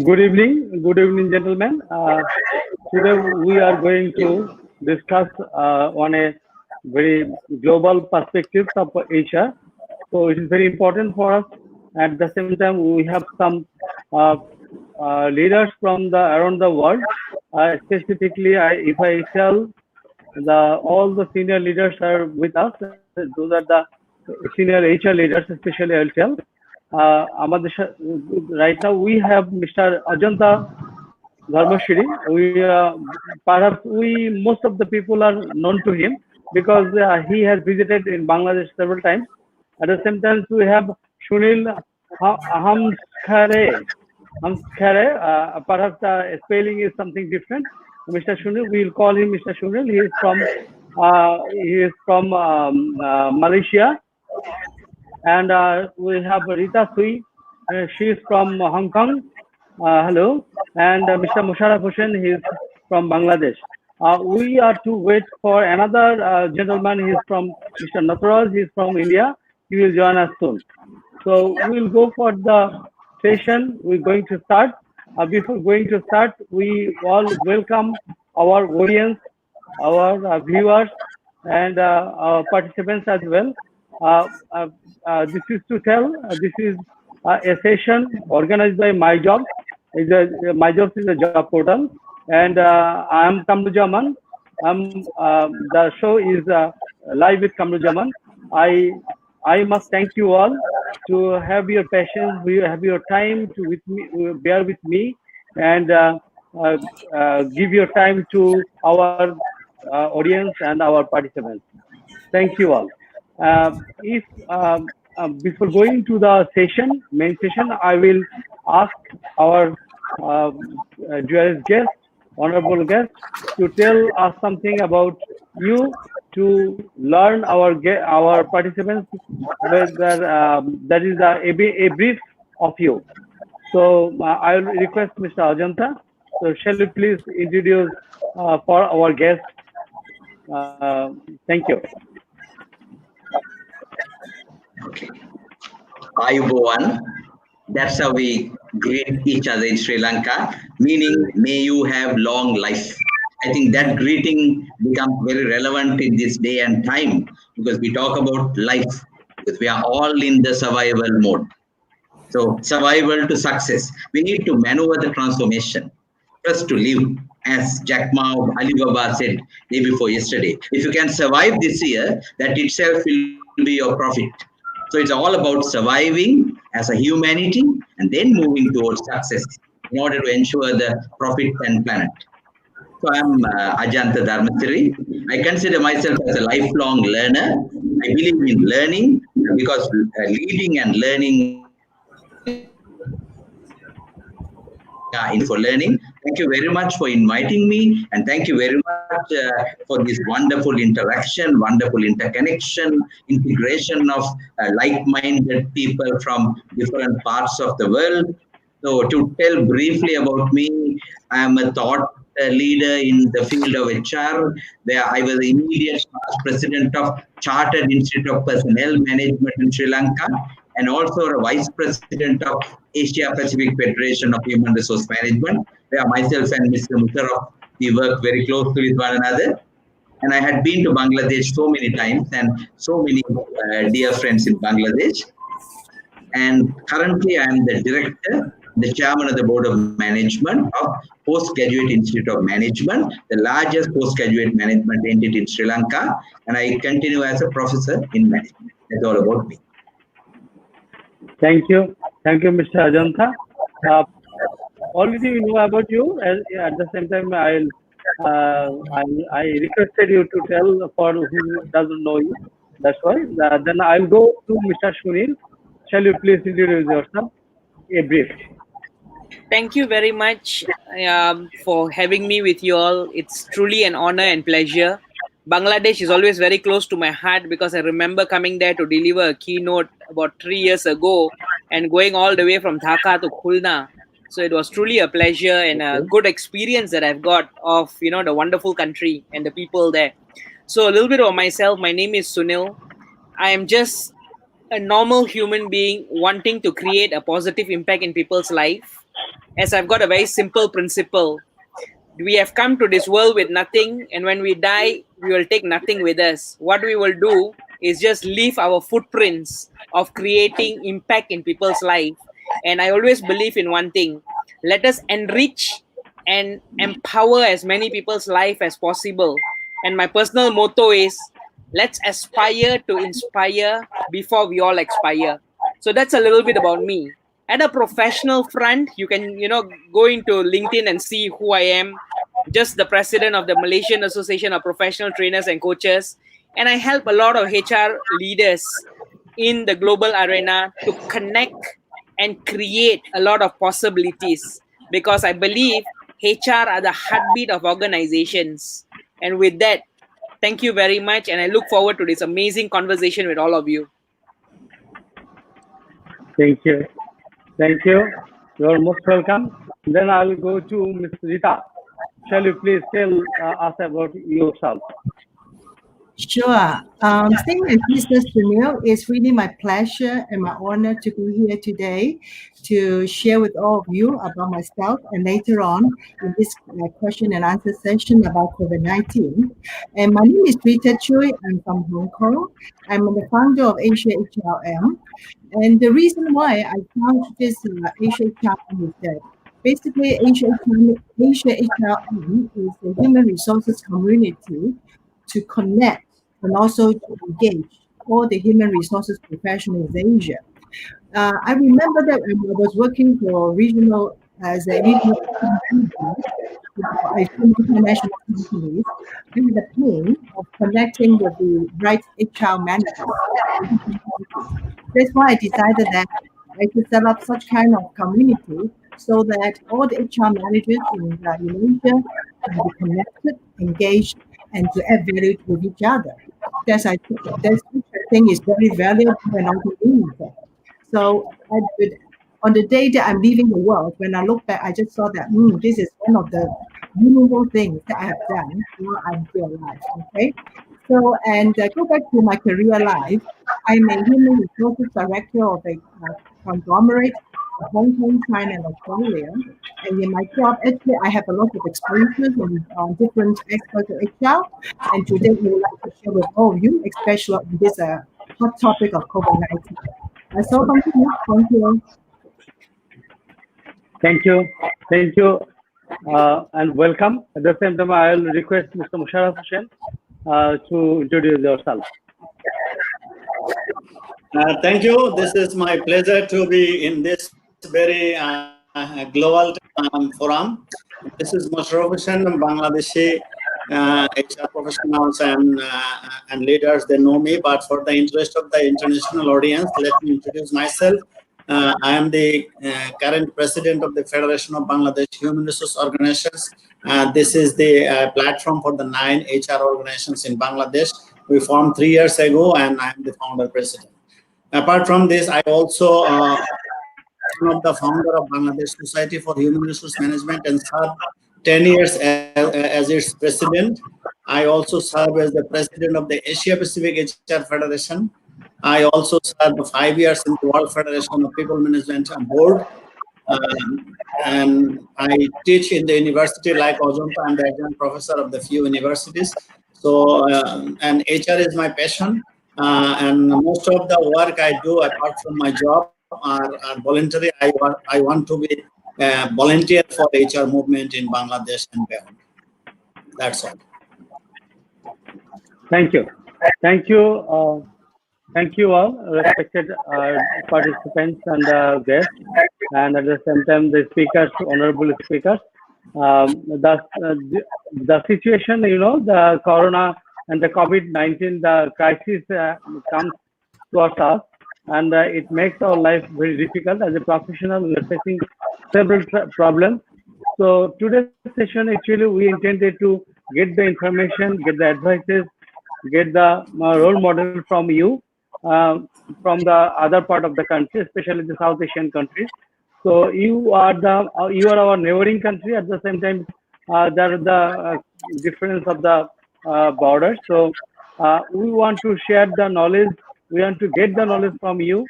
Good evening, gentlemen. Today we are going to discuss on a very global perspective of HR. So it is very important for us. At the same time, we have some uh, leaders from the around the world. Specifically, if I tell all the senior leaders are with us. Those are the senior HR leaders, especially I'll tell. Right now we have Mr. Ajantha Dharmasiri. Perhaps most of the people are known to him because he has visited in Bangladesh several times. At the same time, we have Sunil Hamskare. Perhaps the spelling is something different. Mr. Sunil, we will call him Mr. Sunil. He is from Malaysia, and we have Rita Sui. She is from Hong Kong. Hello, and Mr. Musharrof Hossain. He is from Bangladesh. We are to wait for another gentleman. He is from Mr. Nataraj. He is from India. He will join us soon. So we will go for the session. We're going to start. Before going to start, we all welcome our audience, our viewers, and our participants as well. This is to tell. This is a session organized by MyJobs. MyJobs is a job portal, and I am Kamrujaman. The show is live with Kamrujaman. I must thank you all to have your patience, have your time to bear with me, and give your time to our audience and our participants. Thank you all. If before going to the main session, I will ask our dearest guest, honorable guest, to tell us something about you, to learn our participants whether that is a brief of you. So I will request Mr. Ajantha. So shall you please introduce for our guest? Thank you. Okay. Ayubowan. That's how we greet each other in Sri Lanka, meaning may you have long life. I think that greeting becomes very relevant in this day and time because we talk about life, because we are all in the survival mode. So survival to success. We need to maneuver the transformation. First to live, as Jack Ma of Alibaba said day before yesterday. If you can survive this year, that itself will be your profit. So it's all about surviving as a humanity and then moving towards success in order to ensure the profit and planet. So I'm Ajantha Dharmasiri. I consider myself as a lifelong learner. I believe in learning because leading and learning for learning. Thank you very much for inviting me, and thank you very much for this wonderful interaction, wonderful interconnection, integration of like-minded people from different parts of the world. So to tell briefly about me, I am a thought leader in the field of HR, where I was the immediate president of Chartered Institute of Personnel Management in Sri Lanka, and also a vice president of Asia Pacific Federation of Human Resource Management, where myself and Mr. Musharrof, we work very closely with one another. And I had been to Bangladesh so many times and so many dear friends in Bangladesh. And currently I am the director, the chairman of the board of management of Postgraduate Institute of Management, the largest postgraduate management entity in Sri Lanka. And I continue as a professor in management. That's all about me. Thank you, Mr. Ajantha. Already we know about you. At the same time, I requested you to tell for who doesn't know you. That's why. Then I'll go to Mr. Sunil. Shall you please introduce yourself? A brief. Thank you very much for having me with you all. It's truly an honor and pleasure. Bangladesh is always very close to my heart because I remember coming there to deliver a keynote about 3 years ago and going all the way from Dhaka to Khulna. So it was truly a pleasure and a good experience that I've got of, the wonderful country and the people there. So a little bit of myself. My name is Sunil. I am just a normal human being wanting to create a positive impact in people's life, as I've got a very simple principle. We have come to this world with nothing, and when we die, we will take nothing with us. What we will do is just leave our footprints of creating impact in people's life. And I always believe in one thing: let us enrich and empower as many people's life as possible. And my personal motto is, let's aspire to inspire before we all expire. So that's a little bit about me. At a professional front, you can go into LinkedIn and see who I am. Just the president of the Malaysian Association of Professional Trainers and Coaches, and I help a lot of HR leaders in the global arena to connect and create a lot of possibilities, because I believe HR are the heartbeat of organizations. And with that, thank you very much, and I look forward to this amazing conversation with all of you. Thank you. Thank you. You're most welcome. Then I will go to Ms. Rita. Shall you please tell us about yourself? Sure. Same as Mr. Sunil, it's really my pleasure and my honor to be here today to share with all of you about myself, and later on in this question and answer session about COVID-19. And my name is Rita Choi. I'm from Hong Kong. I'm the founder of APFHRM. And the reason why I found this APFHRM is that basically APFHRM is a human resources community to connect and also to engage all the human resources professionals in Asia. I remember that when I was working for regional manager for international companies, I had the pain of connecting with the right HR managers. That's why I decided that I should set up such kind of community so that all the HR managers in Malaysia can be connected, engaged, and to add value with each other. That's I think is very valuable and also meaningful. So on the day that I'm leaving the world, when I look back, I just saw that this is one of the meaningful things that I have done while I'm still alive. Okay, so and go back to my career life. I'm a human resources director of a conglomerate of Hong Kong, China, and Australia. And in my job, actually, I have a lot of experiences on different aspects of HR. And today, we would like to share with all of you, especially on this hot topic of COVID-19. So, thank you. Thank you. Thank you. And welcome. At the same time, I will request Mr. Musharrof Hossain to introduce yourself. Thank you. This is my pleasure to be in this very global forum. This is Musharrof Hossain, Bangladeshi HR professionals and leaders. They know me, but for the interest of the international audience, let me introduce myself. I am the current president of the Federation of Bangladesh Human Resource Organizations. This is the platform for the 9 HR organizations in Bangladesh. We formed 3 years ago, and I am the founder president. Apart from this, I also one of the founder of Bangladesh Society for Human Resource Management and served 10 years as its president. I also serve as the president of the Asia Pacific HR Federation. I also served 5 years in the World Federation of People Management Board. And I teach in the university like Ajantha. I'm the adjunct professor of the few universities. So, and HR is my passion. And most of the work I do apart from my job are voluntary. I want to be volunteer for HR movement in Bangladesh and beyond. That's all. Thank you. Thank you. Thank you all, respected participants and guests, and at the same time the speakers, honorable speakers. The situation, the corona and the COVID-19, the crisis comes towards us, and it makes our life very difficult. As a professional, we are facing several problems. So today's session, actually, we intended to get the information, get the advices, get the role model from you, from the other part of the country, especially the South Asian countries. So you are our neighboring country. At the same time, there are the difference of the borders. So we want to share the knowledge We want to get the knowledge from you.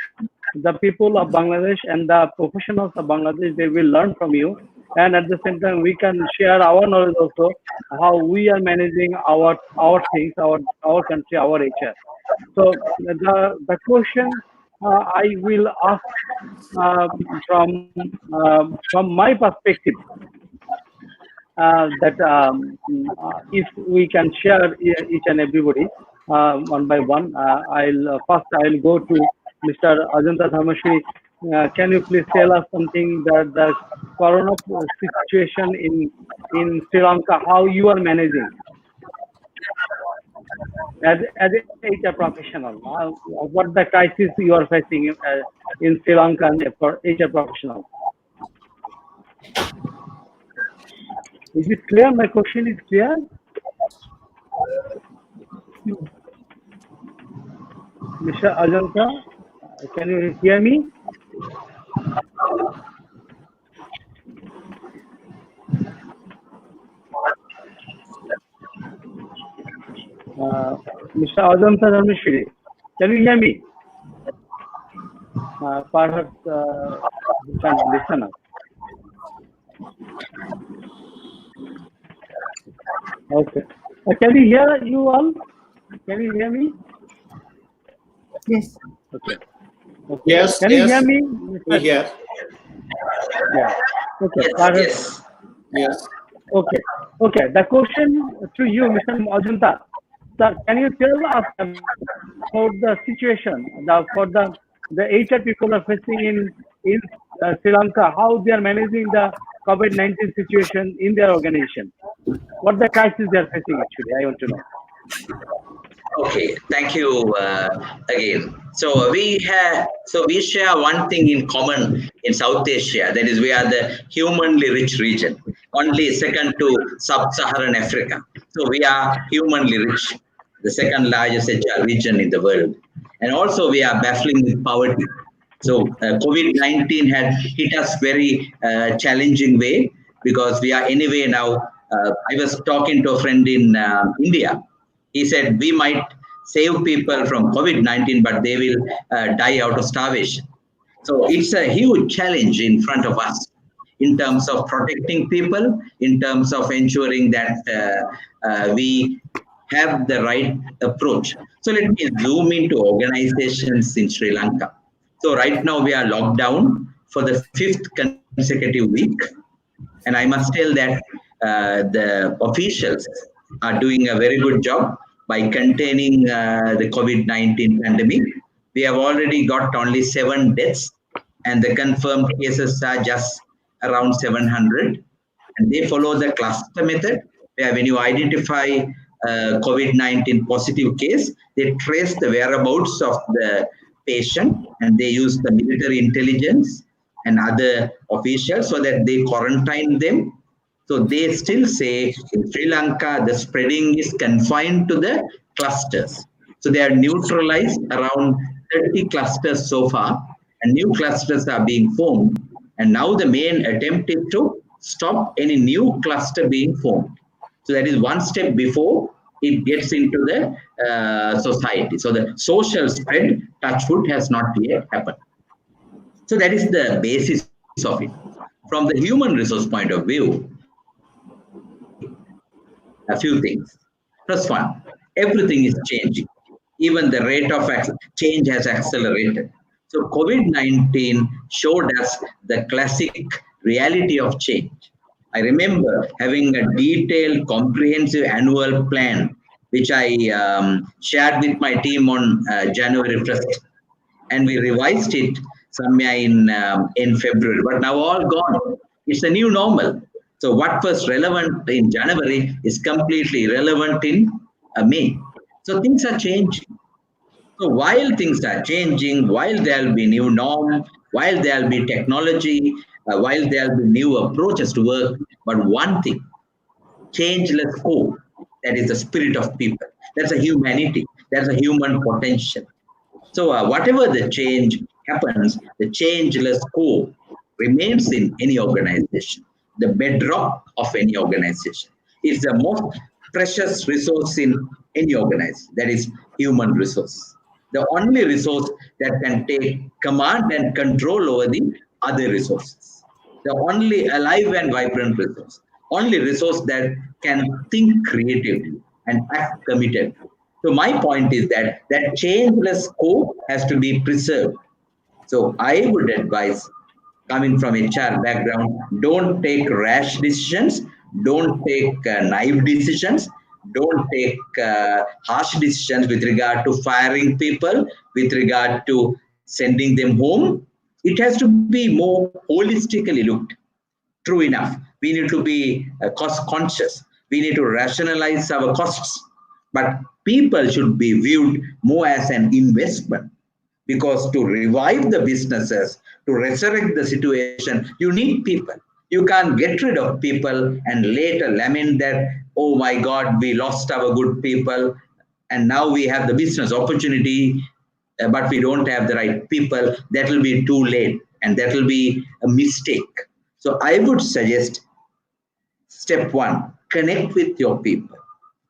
The people of Bangladesh and the professionals of Bangladesh, they will learn from you. And at the same time, we can share our knowledge also, how we are managing our things, our country, our HR. So the question I will ask from my perspective, that if we can share each and everybody one by one. I'll go to Mr. Ajantha Dharmasiri. Can you please tell us something that the corona situation in Sri Lanka, how you are managing as a HR professional? What the crisis you are facing in Sri Lanka and for HR professional? Is it clear? My question is clear? Mr. Ajantha, can you hear me? Mr. Ajantha Dharmasiri, can you hear me? Perhaps you can listen up. Okay. Can you hear you all? Can you hear me? Yes. Okay. Okay. Yes. Can you hear me? Here. Yeah. Okay. Yes. Yes. Okay. Okay. The question to you, Mr. Ajantha, sir, can you tell us about the situation for the HR people are facing in Sri Lanka, how they are managing the COVID-19 situation in their organization? What the crisis they are facing actually? I want to know. Okay, thank you again. So we share one thing in common in South Asia. That is, we are the humanly rich region, only second to Sub-Saharan Africa. So we are humanly rich, the second largest HR region in the world, and also we are battling with poverty. So COVID-19 had hit us very challenging way, because we are anyway now. I was talking to a friend in India. He said we might save people from COVID-19, but they will die out of starvation. So it's a huge challenge in front of us in terms of protecting people, in terms of ensuring that we have the right approach. So let me zoom into organizations in Sri Lanka. So right now we are locked down for the 5th consecutive week. And I must tell that the officials are doing a very good job by containing the COVID-19 pandemic. We have already got only 7 deaths, and the confirmed cases are just around 700. And they follow the cluster method, where when you identify COVID-19 positive case, they trace the whereabouts of the patient, and they use the military intelligence and other officials so that they quarantine them. So they still say in Sri Lanka, the spreading is confined to the clusters. So they are neutralized around 30 clusters so far, and new clusters are being formed. And now the main attempt is to stop any new cluster being formed. So that is one step before it gets into the society. So the social spread, touch wood, has not yet happened. So that is the basis of it. From the human resource point of view, a few things. First one, everything is changing. Even the rate of change has accelerated. So COVID-19 showed us the classic reality of change. I remember having a detailed, comprehensive annual plan, which I shared with my team on January 1st. And we revised it somewhere in February, but now all gone. It's a new normal. So what was relevant in January is completely irrelevant in May. So things are changing. So while things are changing, while there will be new norm, while there will be technology, while there will be new approaches to work, but one thing, changeless core, that is the spirit of people. That's a humanity. That's a human potential. So whatever the change happens, the changeless core remains in any organization. The bedrock of any organization is the most precious resource in any organization. That is human resource. The only resource that can take command and control over the other resources. The only alive and vibrant resource. Only resource that can think creatively and act committed. So my point is that that changeless scope has to be preserved. So I would advise, coming from HR background, don't take rash decisions, don't take naive decisions, don't take harsh decisions with regard to firing people, with regard to sending them home. It has to be more holistically looked. True enough, we need to be cost conscious. We need to rationalize our costs. But people should be viewed more as an investment, because to revive the businesses, to resurrect the situation, you need people. You can't get rid of people and later lament that, oh my God, we lost our good people and now we have the business opportunity, but we don't have the right people. That will be too late and that will be a mistake. So I would suggest, step 1, connect with your people.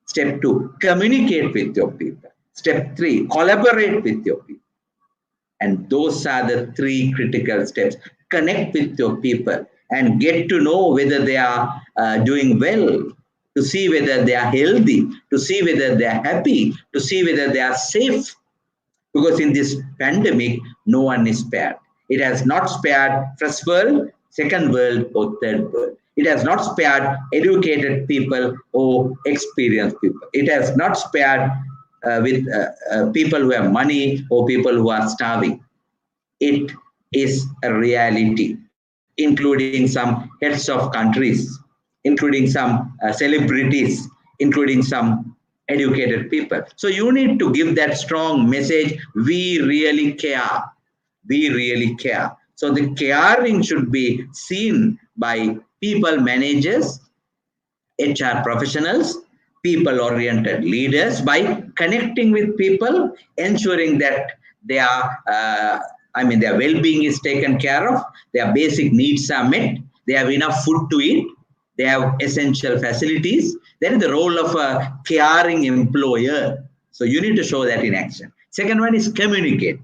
Step 2, communicate with your people. Step 3, collaborate with your people. And those are the 3 critical steps. Connect with your people and get to know whether they are doing well, to see whether they are healthy, to see whether they are happy, to see whether they are safe. Because in this pandemic, no one is spared. It has not spared first world, second world, or third world. It has not spared educated people or experienced people. It has not spared with people who have money or people who are starving. It is a reality, including some heads of countries, including some celebrities, including some educated people. So you need to give that strong message, we really care. We really care. So the caring should be seen by people managers, HR professionals, people-oriented leaders, by connecting with people, ensuring that their well-being is taken care of, their basic needs are met, they have enough food to eat, they have essential facilities. That is the role of a caring employer. So you need to show that in action. Second one is communicate.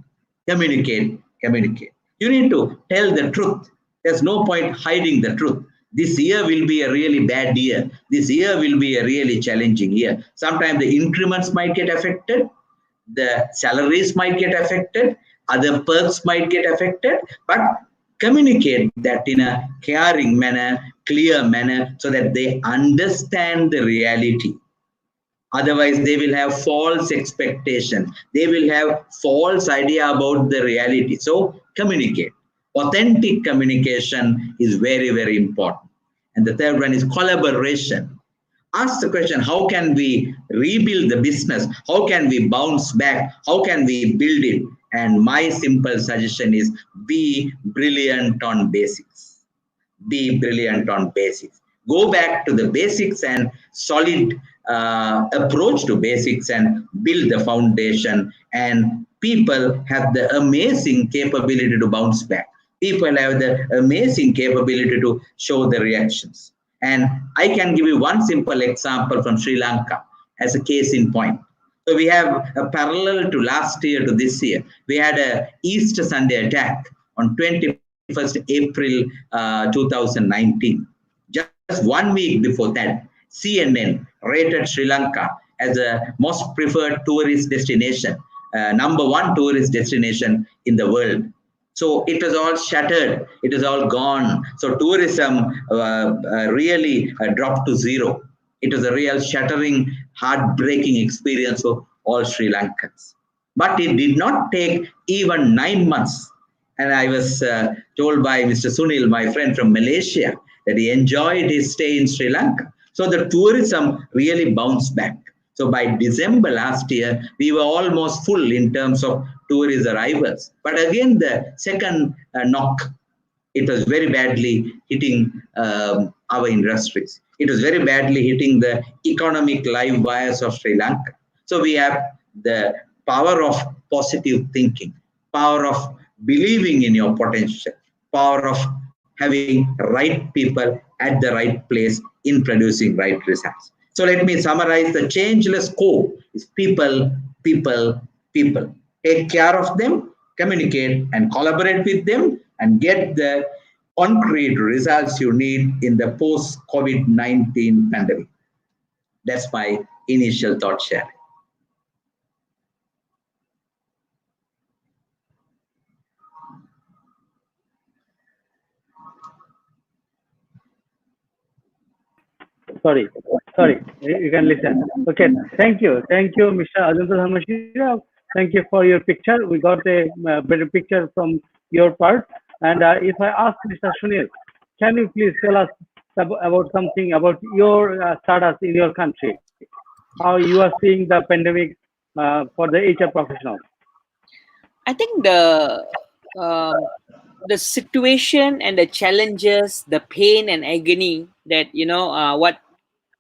Communicate, communicate. You need to tell the truth. There's no point hiding the truth. This year will be a really bad year. This year will be a really challenging year. Sometimes the increments might get affected. The salaries might get affected. Other perks might get affected. But communicate that in a caring manner, clear manner, so that they understand the reality. Otherwise, they will have false expectation. They will have false idea about the reality. So communicate. Authentic communication is very, very important. And the third one is collaboration. Ask the question, how can we rebuild the business? How can we bounce back? How can we build it? And my simple suggestion is, be brilliant on basics. Be brilliant on basics. Go back to the basics and solid approach to basics and build the foundation. And people have the amazing capability to bounce back. People have the amazing capability to show the reactions. And I can give you one simple example from Sri Lanka as a case in point. So we have a parallel to last year to this year. We had a Easter Sunday attack on 21st April 2019. Just 1 week before that, CNN rated Sri Lanka as a most preferred tourist destination, #1 tourist destination in the world. So it was all shattered. It was all gone. So tourism really dropped to zero. It was a real shattering, heartbreaking experience for all Sri Lankans. But it did not take even 9 months. And I was told by Mr. Sunil, my friend from Malaysia, that he enjoyed his stay in Sri Lanka. So the tourism really bounced back. So by December last year, we were almost full in terms of tourist arrivals. But again, the second knock, it was very badly hitting our industries. It was very badly hitting the economic live wires of Sri Lanka. So we have the power of positive thinking, power of believing in your potential, power of having right people at the right place in producing right results. So let me summarize. The changeless core is people, people, people. take care of them, communicate and collaborate with them, and get the concrete results you need in the post-COVID-19 pandemic. That's my initial thought share. Sorry, you can listen. Okay, thank you, Mr. Ajantha Dharmasiri. Thank you for your picture. We got a better picture from your part. And if I ask Mr. Sunil, can you please tell us about something about your status in your country? How you are seeing the pandemic for the HR professionals? I think the situation and the challenges, the pain and agony that what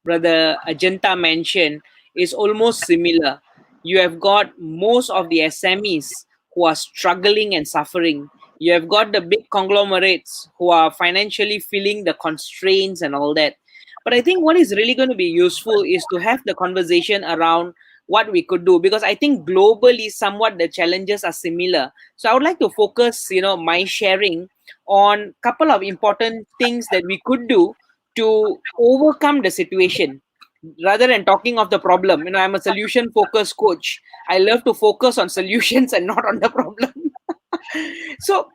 Brother Ajantha mentioned is almost similar. You have got most of the SMEs who are struggling and suffering. You have got the big conglomerates who are financially feeling the constraints and all that. But I think what is really going to be useful is to have the conversation around what we could do, because I think globally somewhat the challenges are similar. So I would like to focus my sharing on a couple of important things that we could do to overcome the situation rather than talking of the problem. I'm a solution focused coach. I love to focus on solutions and not on the problem. So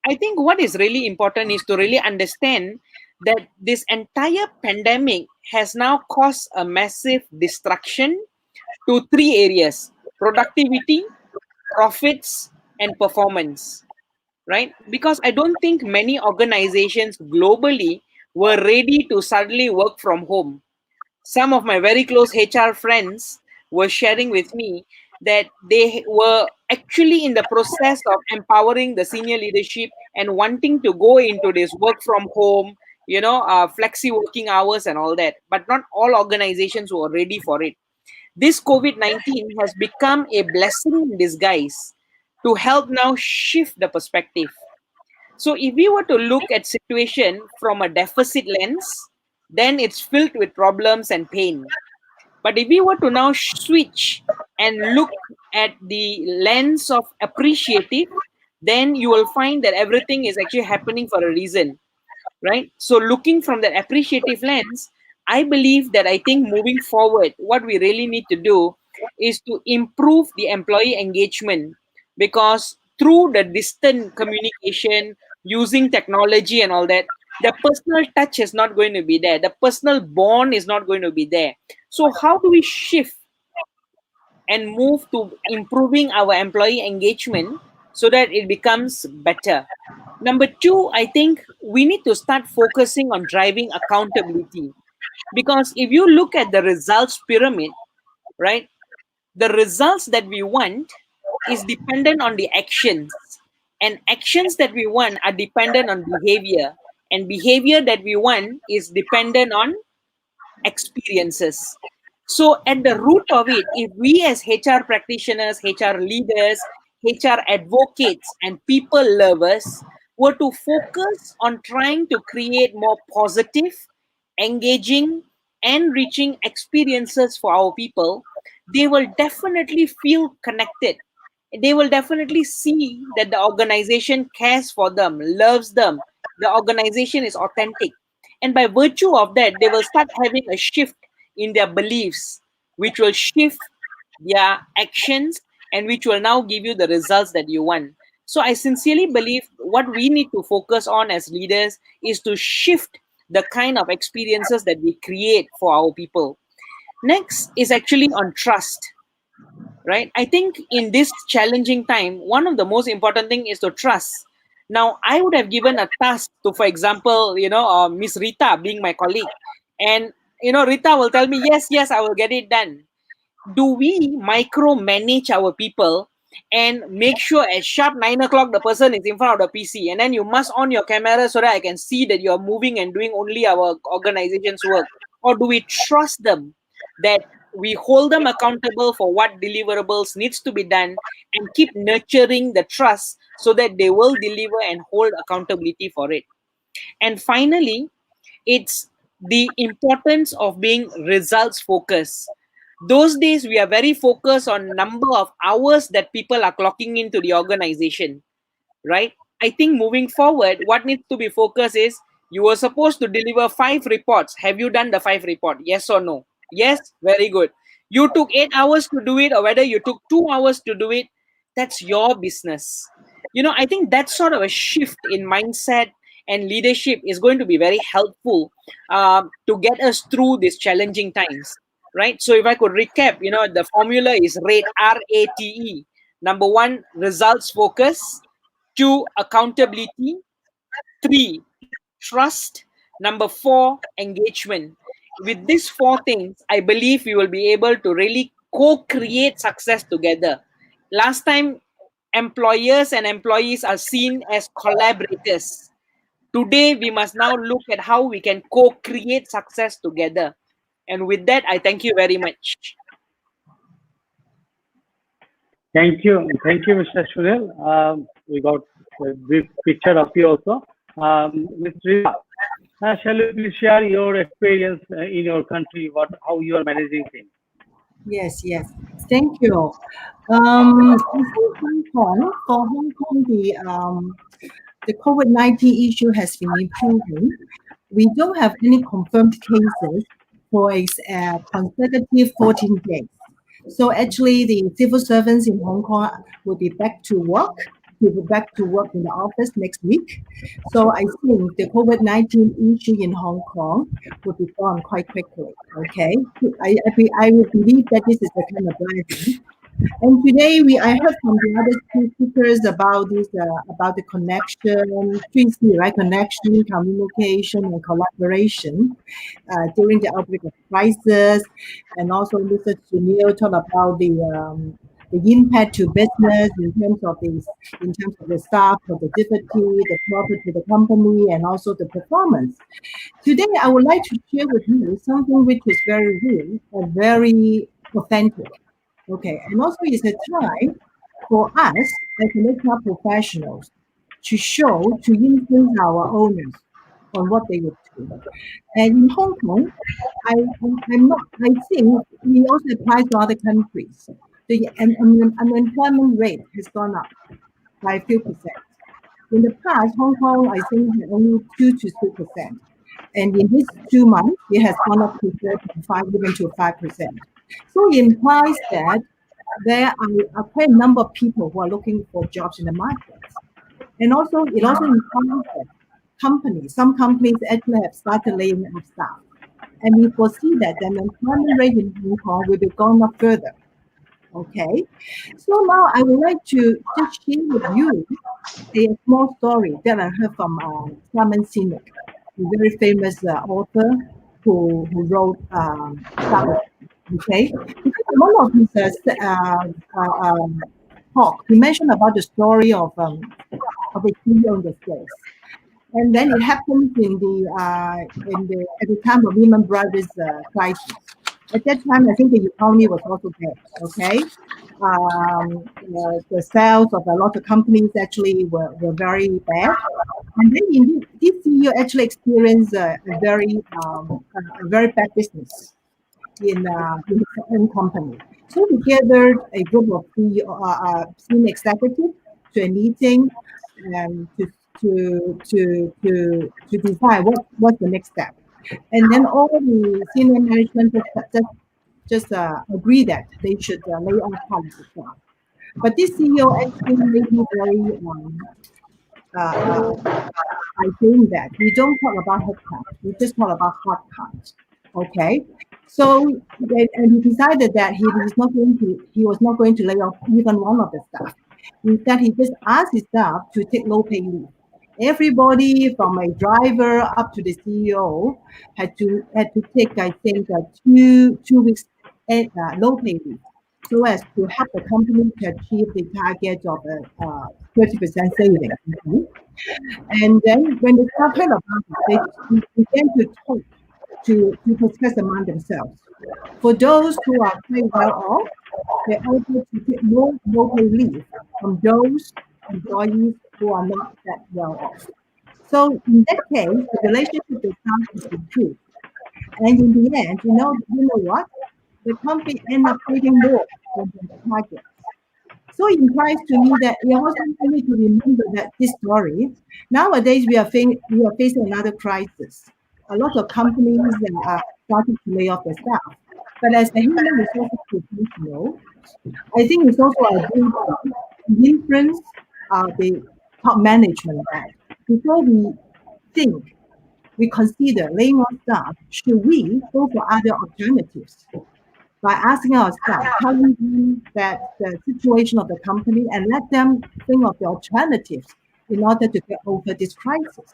I think what is really important is to really understand that this entire pandemic has now caused a massive destruction to three areas: productivity, profits, and performance. Right? Because I don't think many organizations globally were ready to suddenly work from home. Some of my very close HR friends were sharing with me that they were actually in the process of empowering the senior leadership and wanting to go into this work from home, flexi working hours and all that. But not all organizations were ready for it. This COVID-19 has become a blessing in disguise to help now shift the perspective. So if we were to look at situation from a deficit lens, then it's filled with problems and pain. But if we were to now switch and look at the lens of appreciative, then you will find that everything is actually happening for a reason, right? So looking from that appreciative lens, I believe that I think moving forward, what we really need to do is to improve the employee engagement, because through the distant communication, using technology and all that, the personal touch is not going to be there. The personal bond is not going to be there. So how do we shift and move to improving our employee engagement so that it becomes better? Number two, I think we need to start focusing on driving accountability. Because if you look at the results pyramid, right, the results that we want is dependent on the actions. And actions that we want are dependent on behavior. And behavior that we want is dependent on experiences. So at the root of it, if we as HR practitioners, HR leaders, HR advocates, and people lovers were to focus on trying to create more positive, engaging, enriching experiences for our people, they will definitely feel connected. They will definitely see that the organization cares for them, loves them. The organization is authentic. And by virtue of that, they will start having a shift in their beliefs, which will shift their actions and which will now give you the results that you want. So I sincerely believe what we need to focus on as leaders is to shift the kind of experiences that we create for our people. Next is actually on trust, right? I think in this challenging time, one of the most important thing is to trust. Now, I would have given a task to, for example, Miss Rita being my colleague, and Rita will tell me, yes, I will get it done. Do we micromanage our people and make sure at sharp 9 o'clock the person is in front of the PC, and then you must on your camera so that I can see that you are moving and doing only our organization's work? Or do we trust them that we hold them accountable for what deliverables needs to be done and keep nurturing the trust so that they will deliver and hold accountability for it? And finally, it's the importance of being results focused. Those days, we are very focused on number of hours that people are clocking into the organization, right? I think moving forward, what needs to be focused is you were supposed to deliver 5 reports. Have you done the 5 report? Yes or no? Yes, very good. You took 8 hours to do it, or whether you took 2 hours to do it, that's your business. I think that sort of a shift in mindset and leadership is going to be very helpful to get us through these challenging times, right? So if I could recap, the formula is RATE, RATE. Number 1, results focus. 2, accountability. 3, trust. Number 4, engagement. With these 4 things, I believe we will be able to really co-create success together. Last time, employers and employees are seen as collaborators. Today, we must now look at how we can co-create success together. And with that, I thank you very much. Thank you, Mr. Sunil. We got a brief picture of you also. Ms. Rita, shall you please share your experience in your country, how you are managing things? Yes, yes. Thank you. In Hong Kong, for Hong Kong, the COVID-19 issue has been improving. We don't have any confirmed cases for a consecutive 14 days. So actually, the civil servants in Hong Kong will be back to work. Will be back to work in the office next week. So I think the COVID-19 issue in Hong Kong will be gone quite quickly. Okay, I would believe that this is the kind of blessing. And today I heard from the other two speakers about this, about the connection, 3C, right? Connection, communication, and collaboration during the outbreak of crisis. And also Mr. Sunil talked about the impact to business in terms of the staff, productivity, the profit to the company, and also the performance. Today, I would like to share with you something which is very real and very authentic. Okay, and also it's a time for us as HR professionals to influence our owners on what they would do. And in Hong Kong, I think we also apply to other countries. The unemployment rate has gone up by a few percent. In the past, Hong Kong, I think, had only 2 to 3%. And in these 2 months, it has gone up to 4.5, even to 5%. So it implies that there are quite a number of people who are looking for jobs in the market. And also, it also implies that some companies actually have started laying off staff. And we foresee that the unemployment rate in Hong Kong will be going up further. Okay, so now I would like to just share with you a small story that I heard from Simon Sinek, a very famous author who wrote okay, because one of his talk, he mentioned about the story of a CEO in the States. And then it happened at the time of Lehman Brothers crisis. At that time, I think the economy was also bad. Okay, the sales of a lot of companies actually were very bad. And then this CEO actually experienced a very bad business in his own company. So he gathered a group of senior executives to a meeting to decide what's the next step. And then all the senior management just agree that they should lay off part of the staff. But this CEO actually made me very I think that we don't talk about headcount, we just talk about hard count. Okay, so and he decided that he was not going to lay off even one of the staff. Instead, he just asked his staff to take low pay leave. Everybody from a driver up to the CEO had to take, I think, 2 weeks low pay leave, so as to help the company to achieve the target of 30% saving. And then when the staff heard about it, they began to talk to discuss among themselves. For those who are quite well off, they're able to take more low pay leave from those employees who are not that well off. So in that case, the relationship with staff is improved. And in the end, you know what? the company end up taking more than the target. So it implies to me that we also need to remember that this story. Nowadays, we are facing another crisis. A lot of companies are starting to lay off their staff. But as a human resources professional, I think it's also our duty to influence the top management that before we consider laying off staff, should we go for other alternatives? By asking our staff, telling them that the situation of the company and let them think of the alternatives in order to get over this crisis.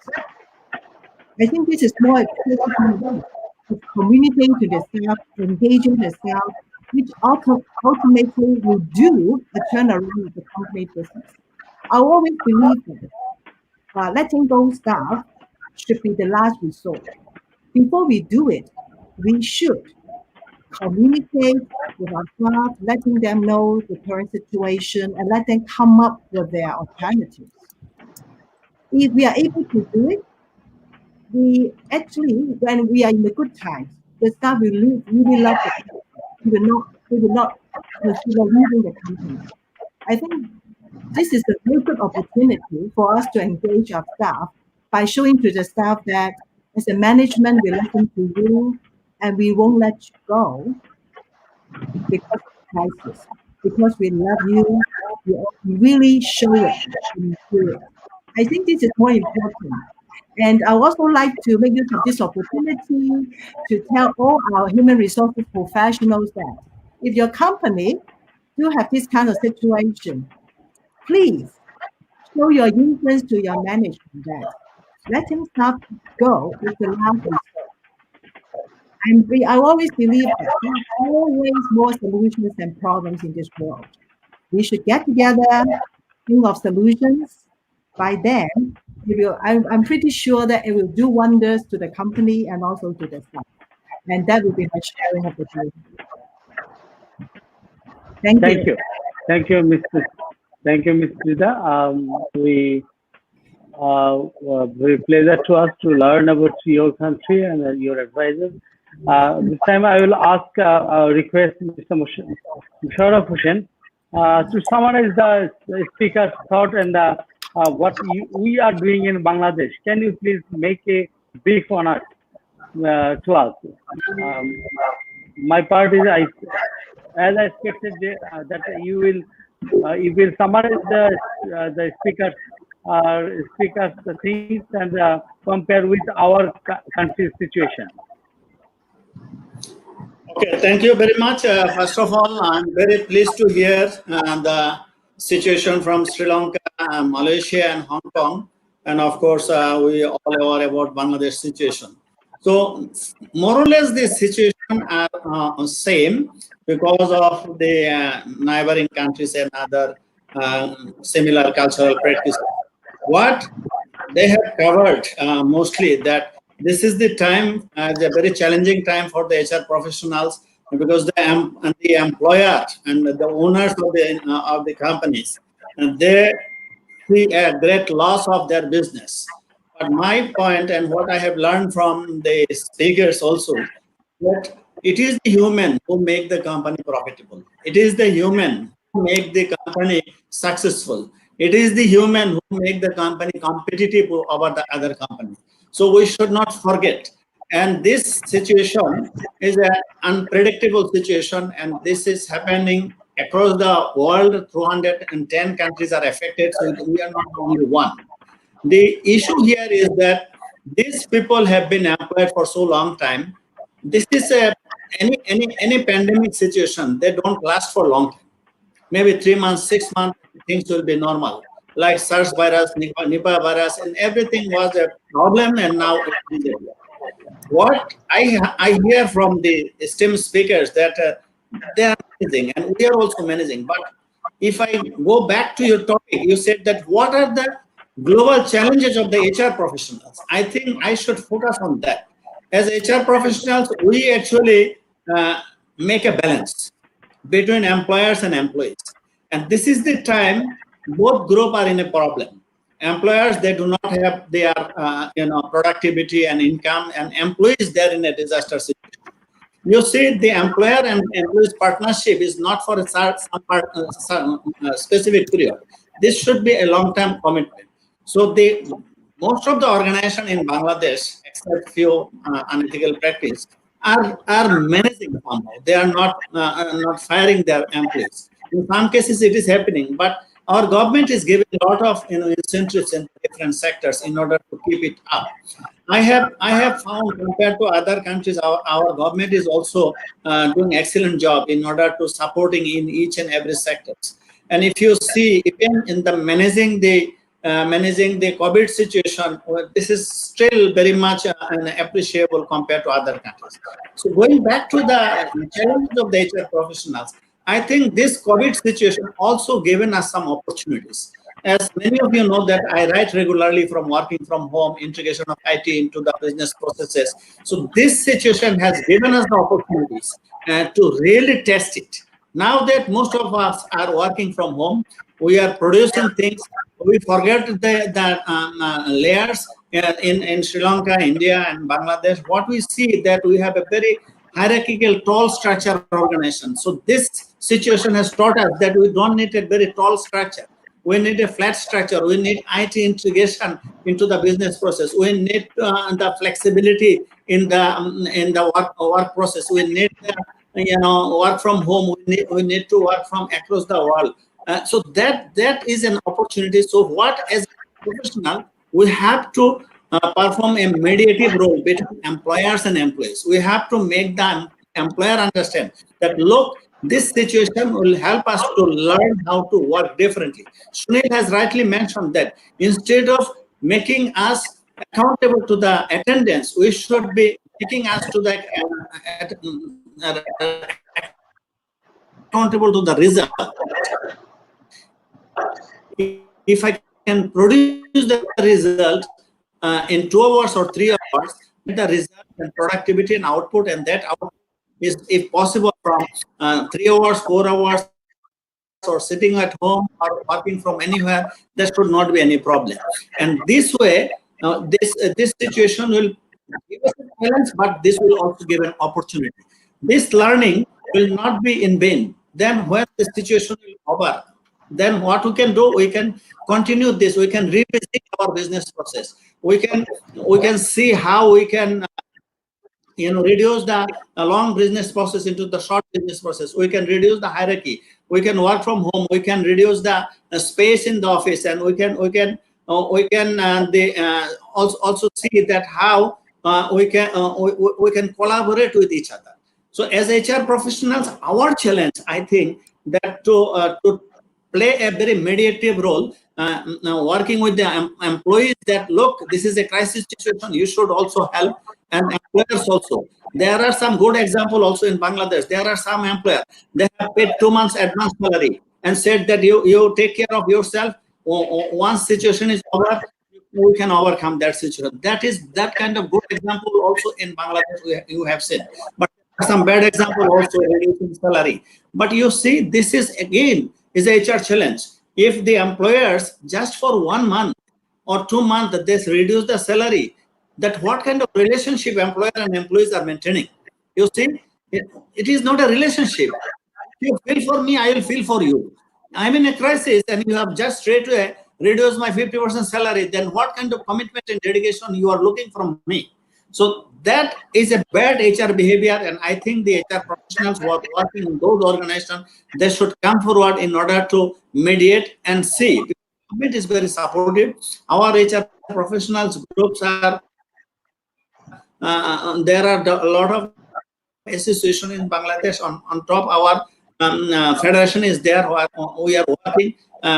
I think this is more important of communicating to the staff, engaging the staff, which ultimately will do a turnaround of the company business. I always believe that letting go staff should be the last resort. Before we do it, we should communicate with our staff, letting them know the current situation and let them come up with their alternatives. If we are able to do it, we actually, when we are in the good times, the staff will really love the company. We will not consider leaving the company. I think this is a very good opportunity for us to engage our staff by showing to the staff that as a management, we listen to you and we won't let you go because of crisis. Because we love you, we really show it and do it. I think this is more important. And I also like to make use of this opportunity to tell all our human resources professionals that if your company do have this kind of situation, please show your influence to your management that letting staff go is the last resort. And I always believe that there are always more solutions than problems in this world. We should get together, think of solutions. By then, I'm pretty sure that it will do wonders to the company and also to the staff. And that will be my sharing of the day. Thank you. Thank you, Mr. Thank you, Ms. Rita. Very pleasure to us to learn about your country and your advisors. This time I will ask, request Mr. Musharrof Hossain to summarize the speaker's thought and what we are doing in Bangladesh. Can you please make a brief on us to us? My part is, as I expected that you will summarize the speaker's things and compare with our country's situation. Okay, thank you very much. First of all, I'm very pleased to hear the situation from Sri Lanka, Malaysia, and Hong Kong. And of course, we all aware about Bangladesh situation. So more or less, the situation are same because of the neighboring countries and other similar cultural practices. What they have covered mostly that this is the time, a very challenging time for the HR professionals because the employer and the owners of the companies, and they see a great loss of their business. But my point and what I have learned from the speakers also, that it is the human who make the company profitable. It is the human who make the company successful. It is the human who make the company competitive over the other company. So we should not forget. And this situation is an unpredictable situation, and this is happening across the world. 210 countries are affected, so we are not the only one. The issue here is that these people have been employed for so long time. This is any pandemic situation. They don't last for long time. Maybe 3 months, 6 months, things will be normal. Like SARS virus, Nipah virus, and everything was a problem, and now it is. What I hear from the esteemed speakers that they are managing, and we are also managing. But if I go back to your topic, you said that what are the global challenges of the HR professionals? I think I should focus on that. As HR professionals, we actually make a balance between employers and employees. And this is the time both groups are in a problem. Employers, they do not have their productivity and income, and employees, they're in a disaster situation. You see, the employer and employees partnership is not for a specific period. This should be a long-term commitment. So most of the organization in Bangladesh, except few unethical practice, are managing somehow. They are not firing their employees. In some cases, it is happening, but our government is giving a lot of incentives in different sectors in order to keep it up. I have found, compared to other countries, our government is also doing excellent job in order to supporting in each and every sectors. And if you see, even in the managing the COVID situation, this is still very much appreciable compared to other countries. So going back to the challenges of the HR professionals, I think this COVID situation also given us some opportunities. As many of you know that I write regularly from working from home, integration of IT into the business processes. So this situation has given us the opportunities to really test it. Now that most of us are working from home, we are producing things. We forget the layers in Sri Lanka, India, and Bangladesh. What we see that we have a very hierarchical, tall structure organization. So this situation has taught us that we don't need a very tall structure. We need a flat structure. We need IT integration into the business process. We need the flexibility in the work process. We need work from home. We need to work from across the world. So that is an opportunity. So what, as a professional, we have to perform a mediative role between employers and employees. We have to make the employer understand that, look, this situation will help us to learn how to work differently. Sunil has rightly mentioned that instead of making us accountable to the attendance, we should be making us to the accountable to the result. If I can produce the result in 2 hours or 3 hours, the result and productivity and output, and that output is, if possible, from 3 hours, 4 hours, or sitting at home or working from anywhere, there should not be any problem. And this way, this situation will give us a challenge, but this will also give an opportunity. This learning will not be in vain. Then when the situation will over, then what we can do, we can continue this. We can revisit our business process. We can see how we can reduce the long business process into the short business process. We can reduce the hierarchy. We can work from home. We can reduce the space in the office, and we can also see that how we can collaborate with each other. So as HR professionals, our challenge, I think, that to play a very mediative role, working with the employees, that, look, this is a crisis situation, you should also help, and employers also. There are some good examples also in Bangladesh. There are some employers, they have paid 2 months advance salary and said that you take care of yourself. Once situation is over, we can overcome that situation. That kind of good example also in Bangladesh you have seen. But some bad example also reducing salary. But you see, this is again is a HR challenge. If the employers just for 1 month or 2 months they reduce the salary, that what kind of relationship employer and employees are maintaining? You see, it is not a relationship. If you feel for me, I will feel for you. I'm in a crisis and you have just straight away reduced my 50% salary, then what kind of commitment and dedication you are looking from me? So that is a bad HR behavior, and I think the HR professionals who are working in those organizations, they should come forward in order to mediate and see. The government is very supportive. Our HR professionals groups are, there are a lot of associations in Bangladesh. On top, our federation is there. We are working.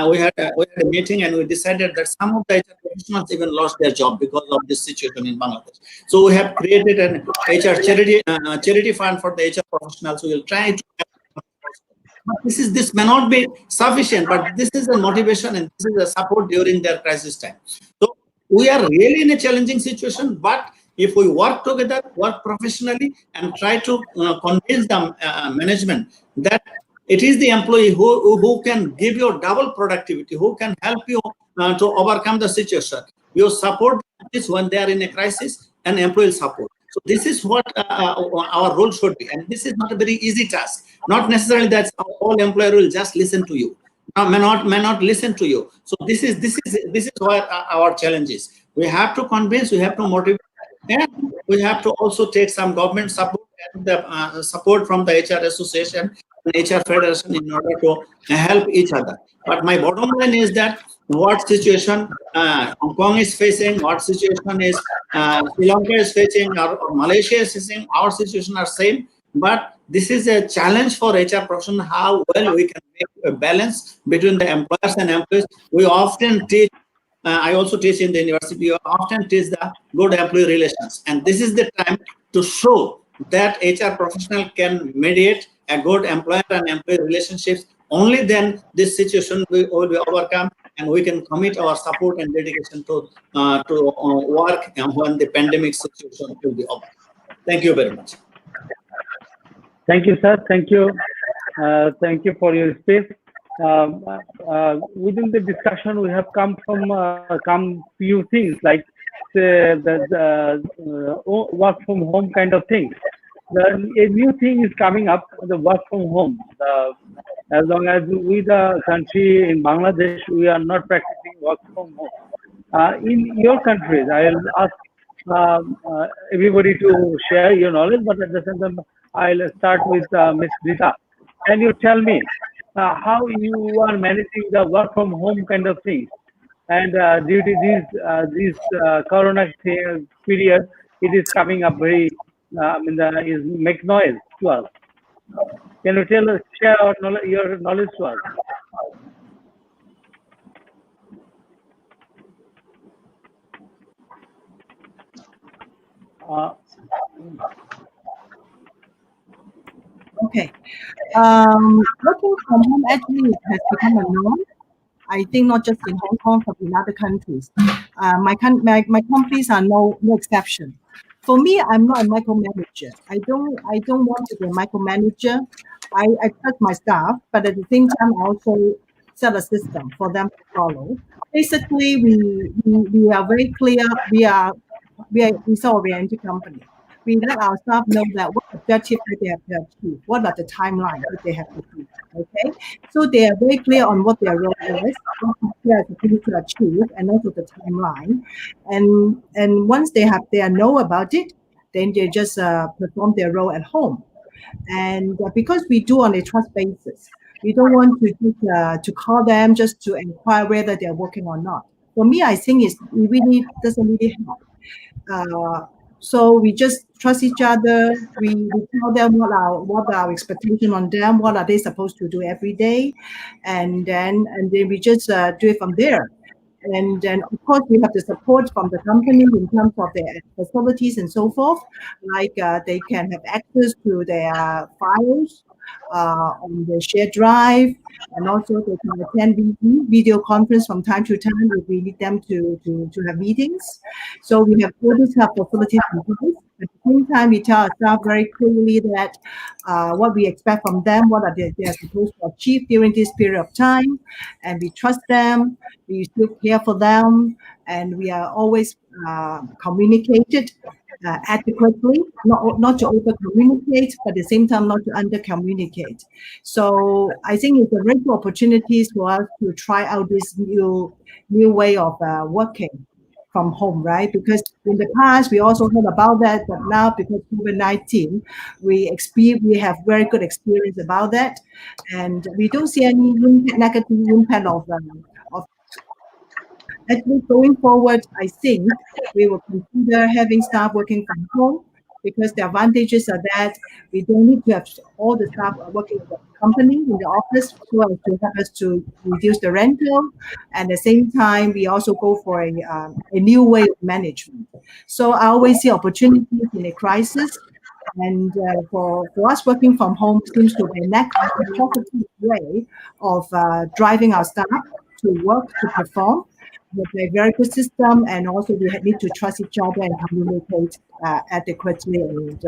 We had a meeting and we decided that some of the HR professionals even lost their job because of this situation in Bangladesh. So we have created an HR charity fund for the HR professionals. We will try to. This may not be sufficient, but this is a motivation and this is a support during their crisis time. So we are really in a challenging situation, but if we work together, work professionally, and try to convince the management that it is the employee who can give you double productivity, who can help you to overcome the situation. You support this when they are in a crisis, and employee support. So this is what our role should be, and this is not a very easy task. Not necessarily that all employer will just listen to you, may not listen to you. So this is where our challenge is. We have to convince, we have to motivate, and we have to also take some government support and the support from the HR association and HR federation in order to help each other. But my bottom line is that what situation Hong Kong is facing, what situation is Sri Lanka is facing, or Malaysia is facing, our situation are same. But this is a challenge for HR profession, how well we can make a balance between the employers and employees. We often teach, I also teach in the university, we often teach the good employee relations. And this is the time to show that HR professional can mediate a good employer and employee relationships. Only then this situation will be overcome, and we can commit our support and dedication to work when the pandemic situation will be over. Thank you very much. Thank you, sir. Thank you. Thank you for your space. Within the discussion, we have come few things like the work from home kind of thing. A new thing is coming up, the work from home. As long as we, the country in Bangladesh, we are not practicing work from home. In your countries, I will ask everybody to share your knowledge, but at the same time, I'll start with Ms. Rita. Can you tell me how you are managing the work from home kind of thing? And due to this corona period, it is coming up very, is make noise to us. Can you share your knowledge to us? Okay. Working from home actually has become a norm. I think not just in Hong Kong, but in other countries. My companies are no exception. For me, I'm not a micromanager. I don't want to be a micromanager. I trust my staff, but at the same time, I also set a system for them to follow. Basically, we are very clear. We are result-oriented company. We let our staff know that what objective that they have to achieve, what are the timelines that they have to achieve. Okay, so they are very clear on what their role is, what they are supposed to achieve, and also the timeline. And once they know about it, then they just perform their role at home. And because we do on a trust basis, we don't want to call them just to inquire whether they're working or not. For me, I think it really doesn't really help. So we just trust each other. We tell them what our expectation on them, what are they supposed to do every day, and then we just do it from there. And then of course we have the support from the company in terms of their facilities and so forth. Like they can have access to their files on the shared drive, and also they can attend video conference from time to time if we need them to have meetings. So we have all these facilities in place. At the same time, we tell our staff very clearly that what we expect from them, what are they are supposed to achieve during this period of time, and we trust them. We still care for them, and we are always communicated adequately, not to over communicate, but at the same time not to under communicate. So I think it's a great opportunity for us to try out this new way of working from home, right? Because in the past we also heard about that, but now because COVID-19, we have very good experience about that, and we don't see any negative impact of actually, going forward, I think we will consider having staff working from home, because the advantages are that we don't need to have all the staff working in the company, in the office, so as to help us to reduce the rental. And at the same time, we also go for a new way of management. So I always see opportunities in a crisis. And for us, working from home seems to be a next positive way of driving our staff to work, to perform with a very good system, and also we need to trust each other and communicate adequately and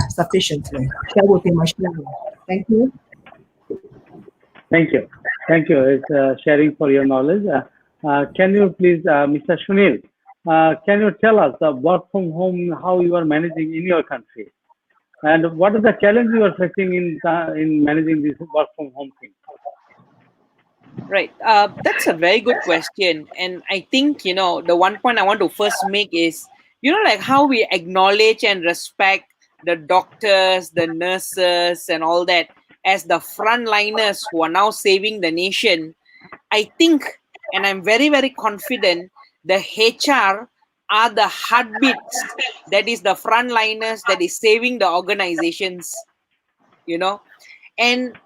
sufficiently. That would be my sharing. Thank you. Thank you. Thank you. It's sharing for your knowledge. Can you please, Mr. Sunil, can you tell us the work from home, how you are managing in your country? And what is the challenge you are facing in managing this work from home thing? Right. That's a very good question. And I think, the one point I want to first make is, like how we acknowledge and respect the doctors, the nurses, and all that as the frontliners who are now saving the nation. I think, and I'm very, very confident, the HR are the heartbeats, that is the frontliners that is saving the organizations, And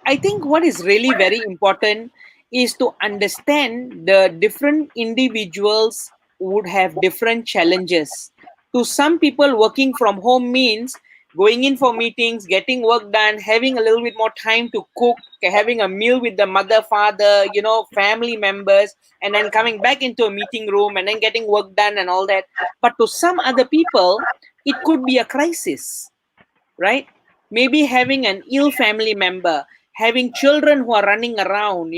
I think what is really very important is to understand the different individuals would have different challenges. To some people, working from home means going in for meetings, getting work done, having a little bit more time to cook, having a meal with the mother, father, family members, and then coming back into a meeting room and then getting work done and all that. But to some other people, it could be a crisis, right? Maybe having an ill family member, having children who are running around,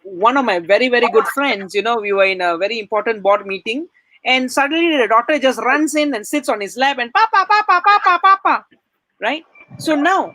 one of my very, very good friends, we were in a very important board meeting, and suddenly the daughter just runs in and sits on his lap and papa, papa, papa, papa, right? So now,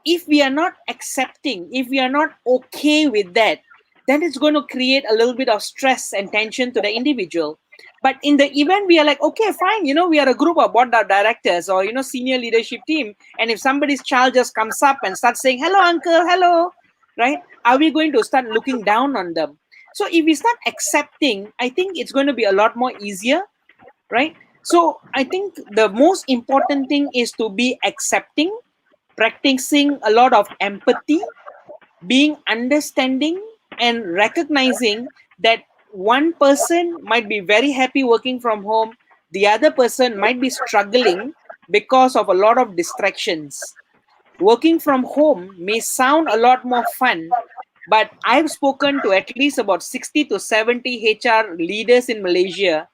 if we are not accepting, if we are not okay with that, then it's going to create a little bit of stress and tension to the individual. But in the event we are like, okay, fine, we are a group of board of directors or, senior leadership team. And if somebody's child just comes up and starts saying, hello, uncle, hello, right? Are we going to start looking down on them? So if we start accepting, I think it's going to be a lot more easier, right? So I think the most important thing is to be accepting, practicing a lot of empathy, being understanding, and recognizing that one person might be very happy working from home, the other person might be struggling because of a lot of distractions. Working from home may sound a lot more fun, but I've spoken to at least about 60 to 70 HR leaders in Malaysia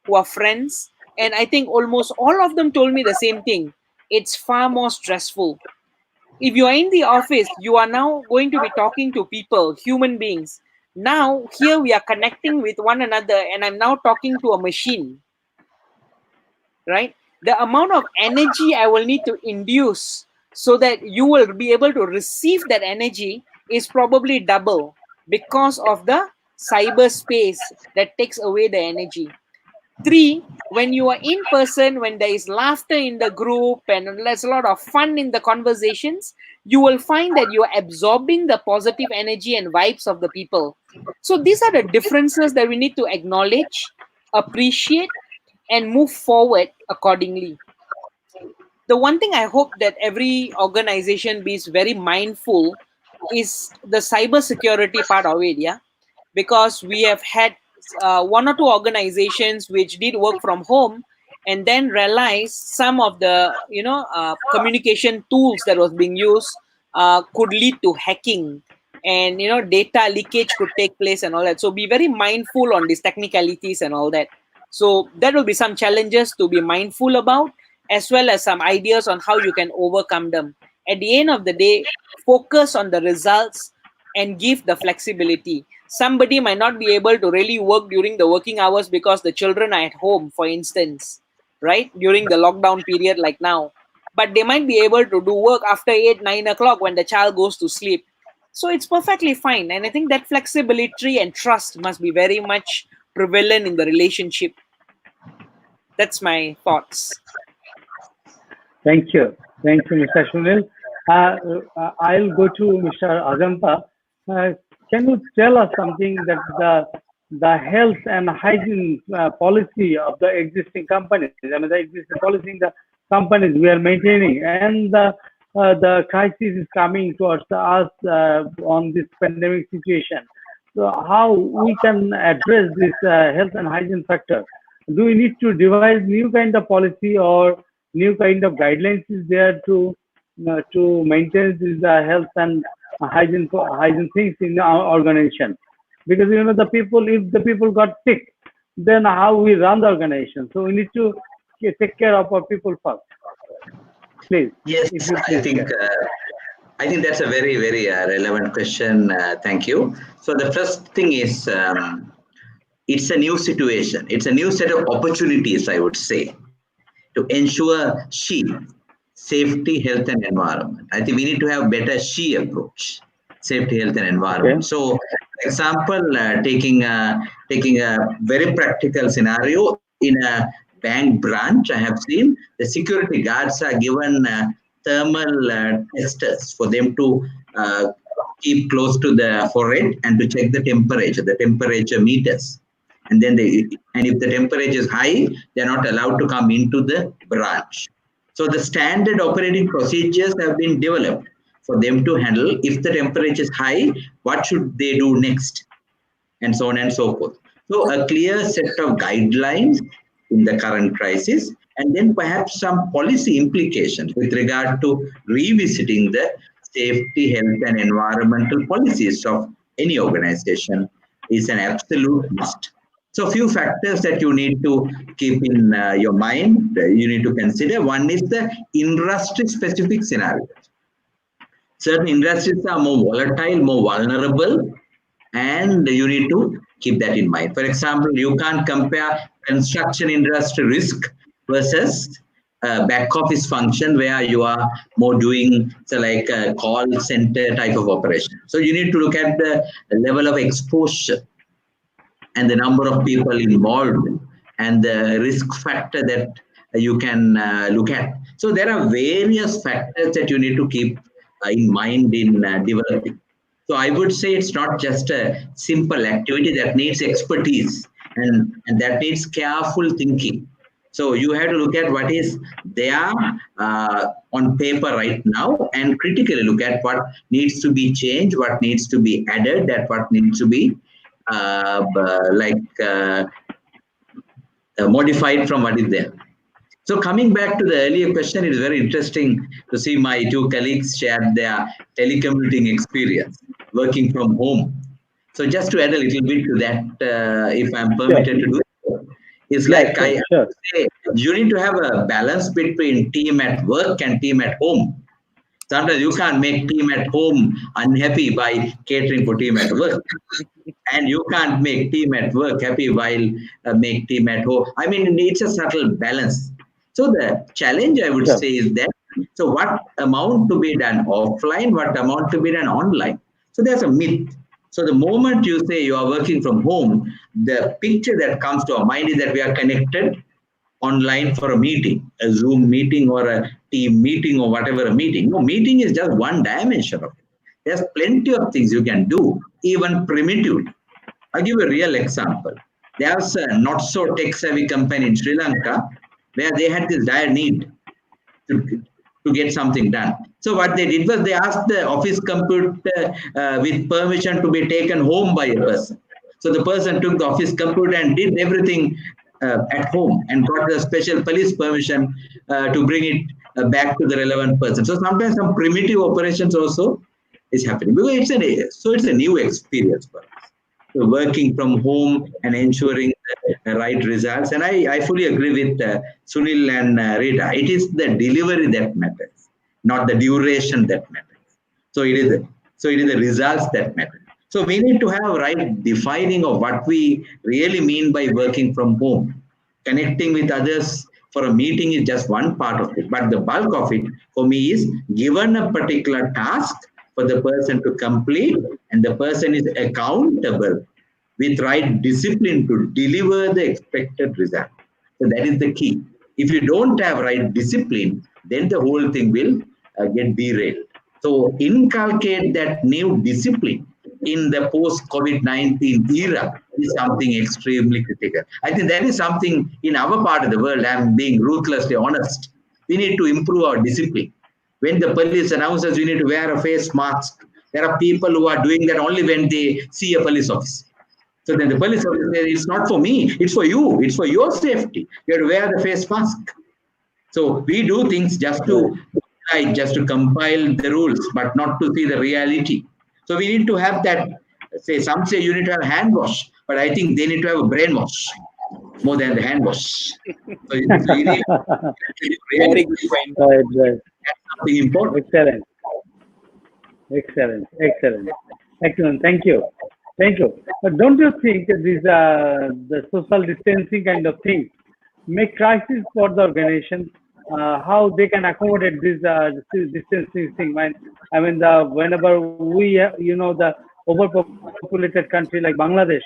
who are friends, and I think almost all of them told me the same thing. It's far more stressful. If you are in the office, you are now going to be talking to people, human beings. Now, here we are connecting with one another, and I'm now talking to a machine, right? The amount of energy I will need to induce so that you will be able to receive that energy is probably double because of the cyberspace that takes away the energy. 3, when you are in person, when there is laughter in the group and there's a lot of fun in the conversations, you will find that you are absorbing the positive energy and vibes of the people. So these are the differences that we need to acknowledge, appreciate, and move forward accordingly. The one thing I hope that every organization be very mindful is the cybersecurity part of it, yeah? Because we have had one or two organizations which did work from home and then realized some of the communication tools that was being used could lead to hacking, and data leakage could take place and all that. So be very mindful on these technicalities and all that. So that will be some challenges to be mindful about, as well as some ideas on how you can overcome them. At the end of the day, focus on the results and give the flexibility. Somebody might not be able to really work during the working hours because the children are at home, for instance, right? During the lockdown period like now. But they might be able to do work after 8, 9 o'clock when the child goes to sleep. So it's perfectly fine. And I think that flexibility and trust must be very much prevalent in the relationship. That's my thoughts. Thank you. Thank you, Mr. Sunil. I'll go to Mr. Ajantha. Can you tell us something that the health and hygiene policy of the existing companies, I mean the existing policy in the companies we are maintaining, and the crisis is coming towards us on this pandemic situation. So how we can address this health and hygiene factor? Do we need to devise new kind of policy or new kind of guidelines is there to maintain this health and hygiene things in our organization? Because the people, if the people got sick, then how we run the organization? So we need to take care of our people first. Please. Yes, I think that's a very, very relevant question. Thank you. So the first thing is it's a new situation. It's a new set of opportunities, I would say, to ensure safety, health, and environment. I think we need to have better approach, safety, health, and environment. Okay. So, for example, taking a very practical scenario in a bank branch, I have seen the security guards are given thermal testers for them to keep close to the forehead and to check the temperature meters. And then if the temperature is high, they're not allowed to come into the branch. So the standard operating procedures have been developed for them to handle if the temperature is high, what should they do next, and so on and so forth. So a clear set of guidelines in the current crisis, and then perhaps some policy implications with regard to revisiting the safety, health, and environmental policies of any organization is an absolute must. So few factors that you need to keep in your mind, you need to consider. One is the industry-specific scenario. Certain industries are more volatile, more vulnerable, and you need to keep that in mind. For example, you can't compare construction industry risk versus back office function where you are more doing like a call center type of operation. So you need to look at the level of exposure and the number of people involved and the risk factor that you can look at. So there are various factors that you need to keep in mind in developing. So I would say it's not just a simple activity that needs expertise and that needs careful thinking. So you have to look at what is there on paper right now and critically look at what needs to be changed, what needs to be added, that what needs to be modified from what is there. So coming back to the earlier question, it is very interesting to see my two colleagues share their telecommuting experience, working from home. So just to add a little bit to that, if I'm permitted to do it, it's like I say, you need to have a balance between team at work and team at home. Sometimes you can't make team at home unhappy by catering for team at work. And you can't make team at work happy while make team at home. I mean, it's a subtle balance. So the challenge, I would say, is that, so what amount to be done offline, what amount to be done online? So there's a myth. So the moment you say you are working from home, the picture that comes to our mind is that we are connected online for a meeting, a Zoom meeting or a team meeting or whatever a meeting. No, meeting is just one dimension of it. There's plenty of things you can do, even primitive. I'll give a real example. There's a not so tech-savvy company in Sri Lanka where they had this dire need to get something done. So what they did was they asked the office computer with permission to be taken home by a person. So the person took the office computer and did everything at home and got the special police permission to bring it back to the relevant person. So sometimes some primitive operations also is happening because it's a new experience for us. So working from home and ensuring the right results. And I fully agree with Sunil and Rita. It is the delivery that matters, not the duration that matters. So it is the results that matter. So we need to have right defining of what we really mean by working from home. Connecting with others for a meeting is just one part of it, but the bulk of it for me is given a particular task for the person to complete, and the person is accountable with right discipline to deliver the expected result. So that is the key. If you don't have right discipline, then the whole thing will get derailed. So inculcate that new discipline in the post-COVID-19 era is something extremely critical. I think that is something in our part of the world, I'm being ruthlessly honest, we need to improve our discipline. When the police announces we need to wear a face mask, there are people who are doing that only when they see a police officer. So then the police officer says, it's not for me, it's for you, it's for your safety. You have to wear the face mask. So we do things just to compile the rules, but not to see the reality. So we need to have that, some say you need to have hand wash, but I think they need to have a brain wash more than the hand wash. So it's really, Very good point. Right. something important. Excellent. Excellent. Thank you. Thank you. But don't you think these the social distancing kind of thing make crisis for the organization? How they can accommodate this distancing thing? I mean, whenever we, the overpopulated country like Bangladesh,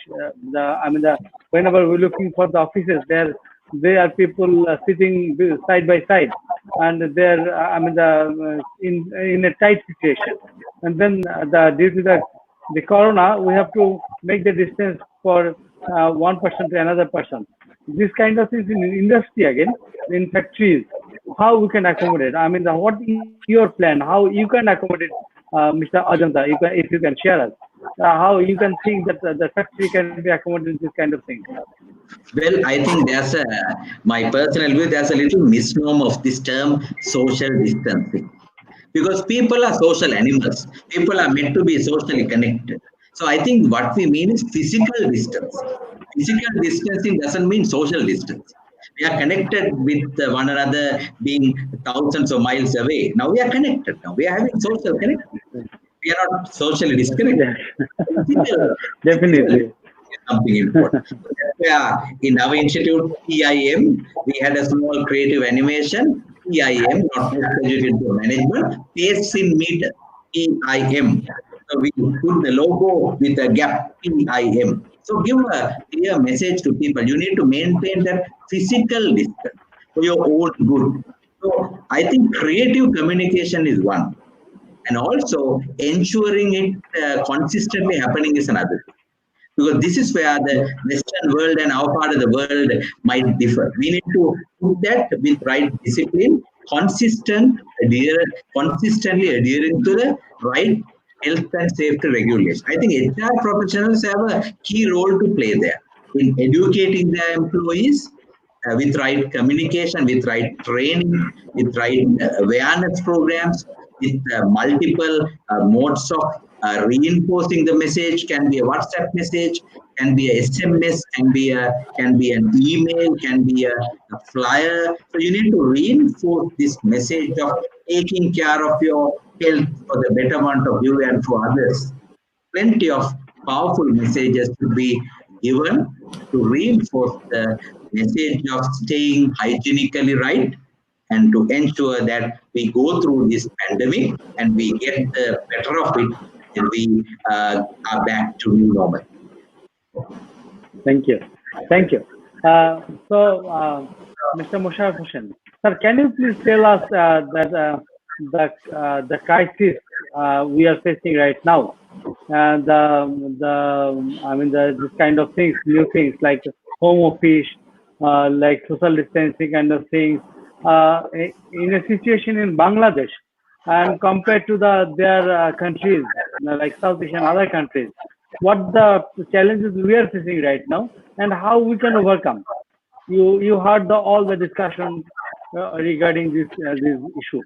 whenever we're looking for the offices, there are people sitting side by side, and they're, in a tight situation. And then due to the corona, we have to make the distance for one person to another person. This kind of things in industry again, in factories, how we can accommodate? I mean, what is your plan? How you can accommodate, Mr. Ajantha, if you can share us, how you can think that the factory can be accommodated this kind of thing? Well, I think my personal view, there's a little misnomer of this term social distancing. Because people are social animals. People are meant to be socially connected. So I think what we mean is physical distance. Physical distancing doesn't mean social distance. We are connected with one another, being thousands of miles away. Now we are connected. Now we are having social connection. We are not socially disconnected. Definitely. Something important. Yeah, in our institute, EIM, we had a small creative animation. EIM, not graduated to management, pace in meter, EIM. So we put the logo with a gap, EIM. So give a clear message to people. You need to maintain that physical distance for your own good. So I think creative communication is one. And also ensuring it consistently happening is another thing. Because this is where the Western world and our part of the world might differ. We need to put that with right discipline, consistently adhering to the right health and safety regulations. I think HR professionals have a key role to play there in educating their employees with right communication, with right training, with right awareness programs, with multiple modes of reinforcing the message. Can be a WhatsApp message, can be a SMS, can be an email, can be a flyer. So you need to reinforce this message of taking care of your health for the betterment of you and for others. Plenty of powerful messages to be given to reinforce the message of staying hygienically right, and to ensure that we go through this pandemic and we get the better of it, and we are back to new normal. Thank you. Thank you. So, Mr. Musharrof Hossain, sir, can you please tell us that the crisis we are facing right now, and this kind of things, new things like home office, like social distancing kind of things, in a situation in Bangladesh, and compared to their countries like South Asian other countries, what the challenges we are facing right now and how we can overcome? You heard all the discussion regarding this issue.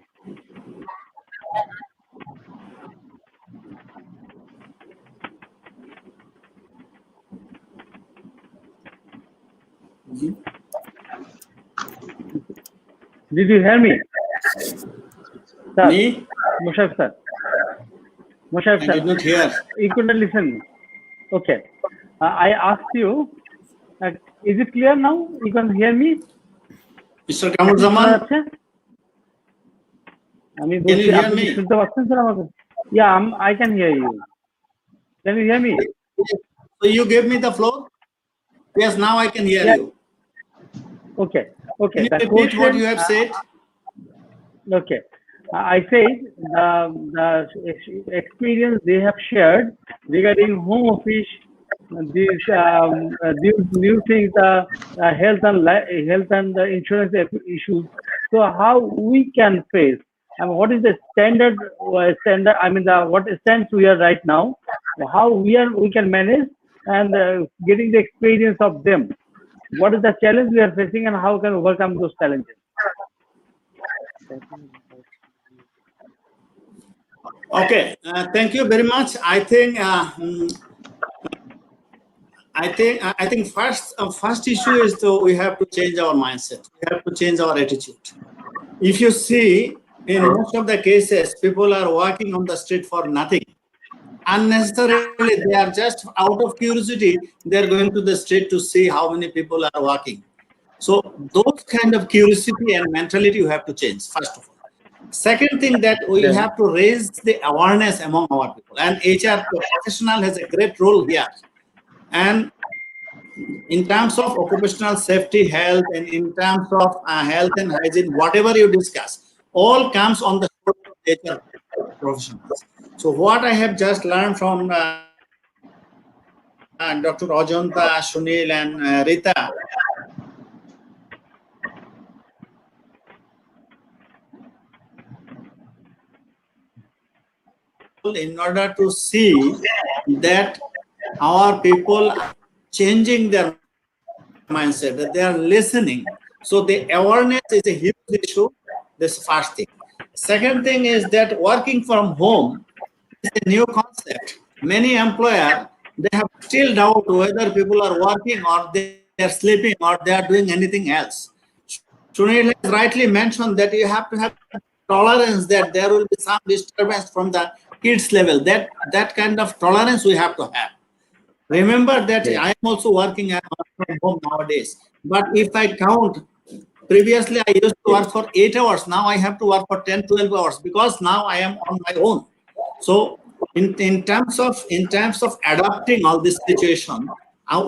Did you hear me? Sir, Me? Musharrof sir. Musharrof I sir. did not hear. You couldn't listen. Okay. I asked you, is it clear now? You can hear me? Mr. Kamruzaman, can you hear me? Yeah, I can hear you. Can you hear me? So you gave me the floor? Yes, now I can hear you. Okay. Can you The repeat question, what you have said? Okay. I said the experience they have shared regarding home office, these new things, health and insurance issues. So how we can face, and what is the standard? What stance we are right now? How we can manage and getting the experience of them. What is the challenge we are facing and how can we overcome those challenges? Okay, thank you very much. I think first issue is we have to change our mindset. We have to change our attitude. If you see, in most of the cases, people are walking on the street for nothing. unnecessarily, they are just out of curiosity, they are going to the street to see how many people are working. So those kind of curiosity and mentality you have to change, first of all. Second thing, that we have to raise the awareness among our people, and HR professional has a great role here. And in terms of occupational safety, health, and in terms of health and hygiene, whatever you discuss, all comes on the HR professionals. So what I have just learned from Dr. Ajantha, Sunil, and Rita, in order to see that our people are changing their mindset, that they are listening. So the awareness is a huge issue. This first thing. Second thing is that working from home is a new concept. Many employers, they have still doubt whether people are working or they are sleeping or they are doing anything else. Sunil has rightly mentioned that you have to have tolerance, that there will be some disturbance from the kids level. That kind of tolerance we have to have. Remember that I am also working at home nowadays. But if I count, previously I used to work for 8 hours. Now I have to work for 10, 12 hours because now I am on my own. So in terms of adapting all this situation,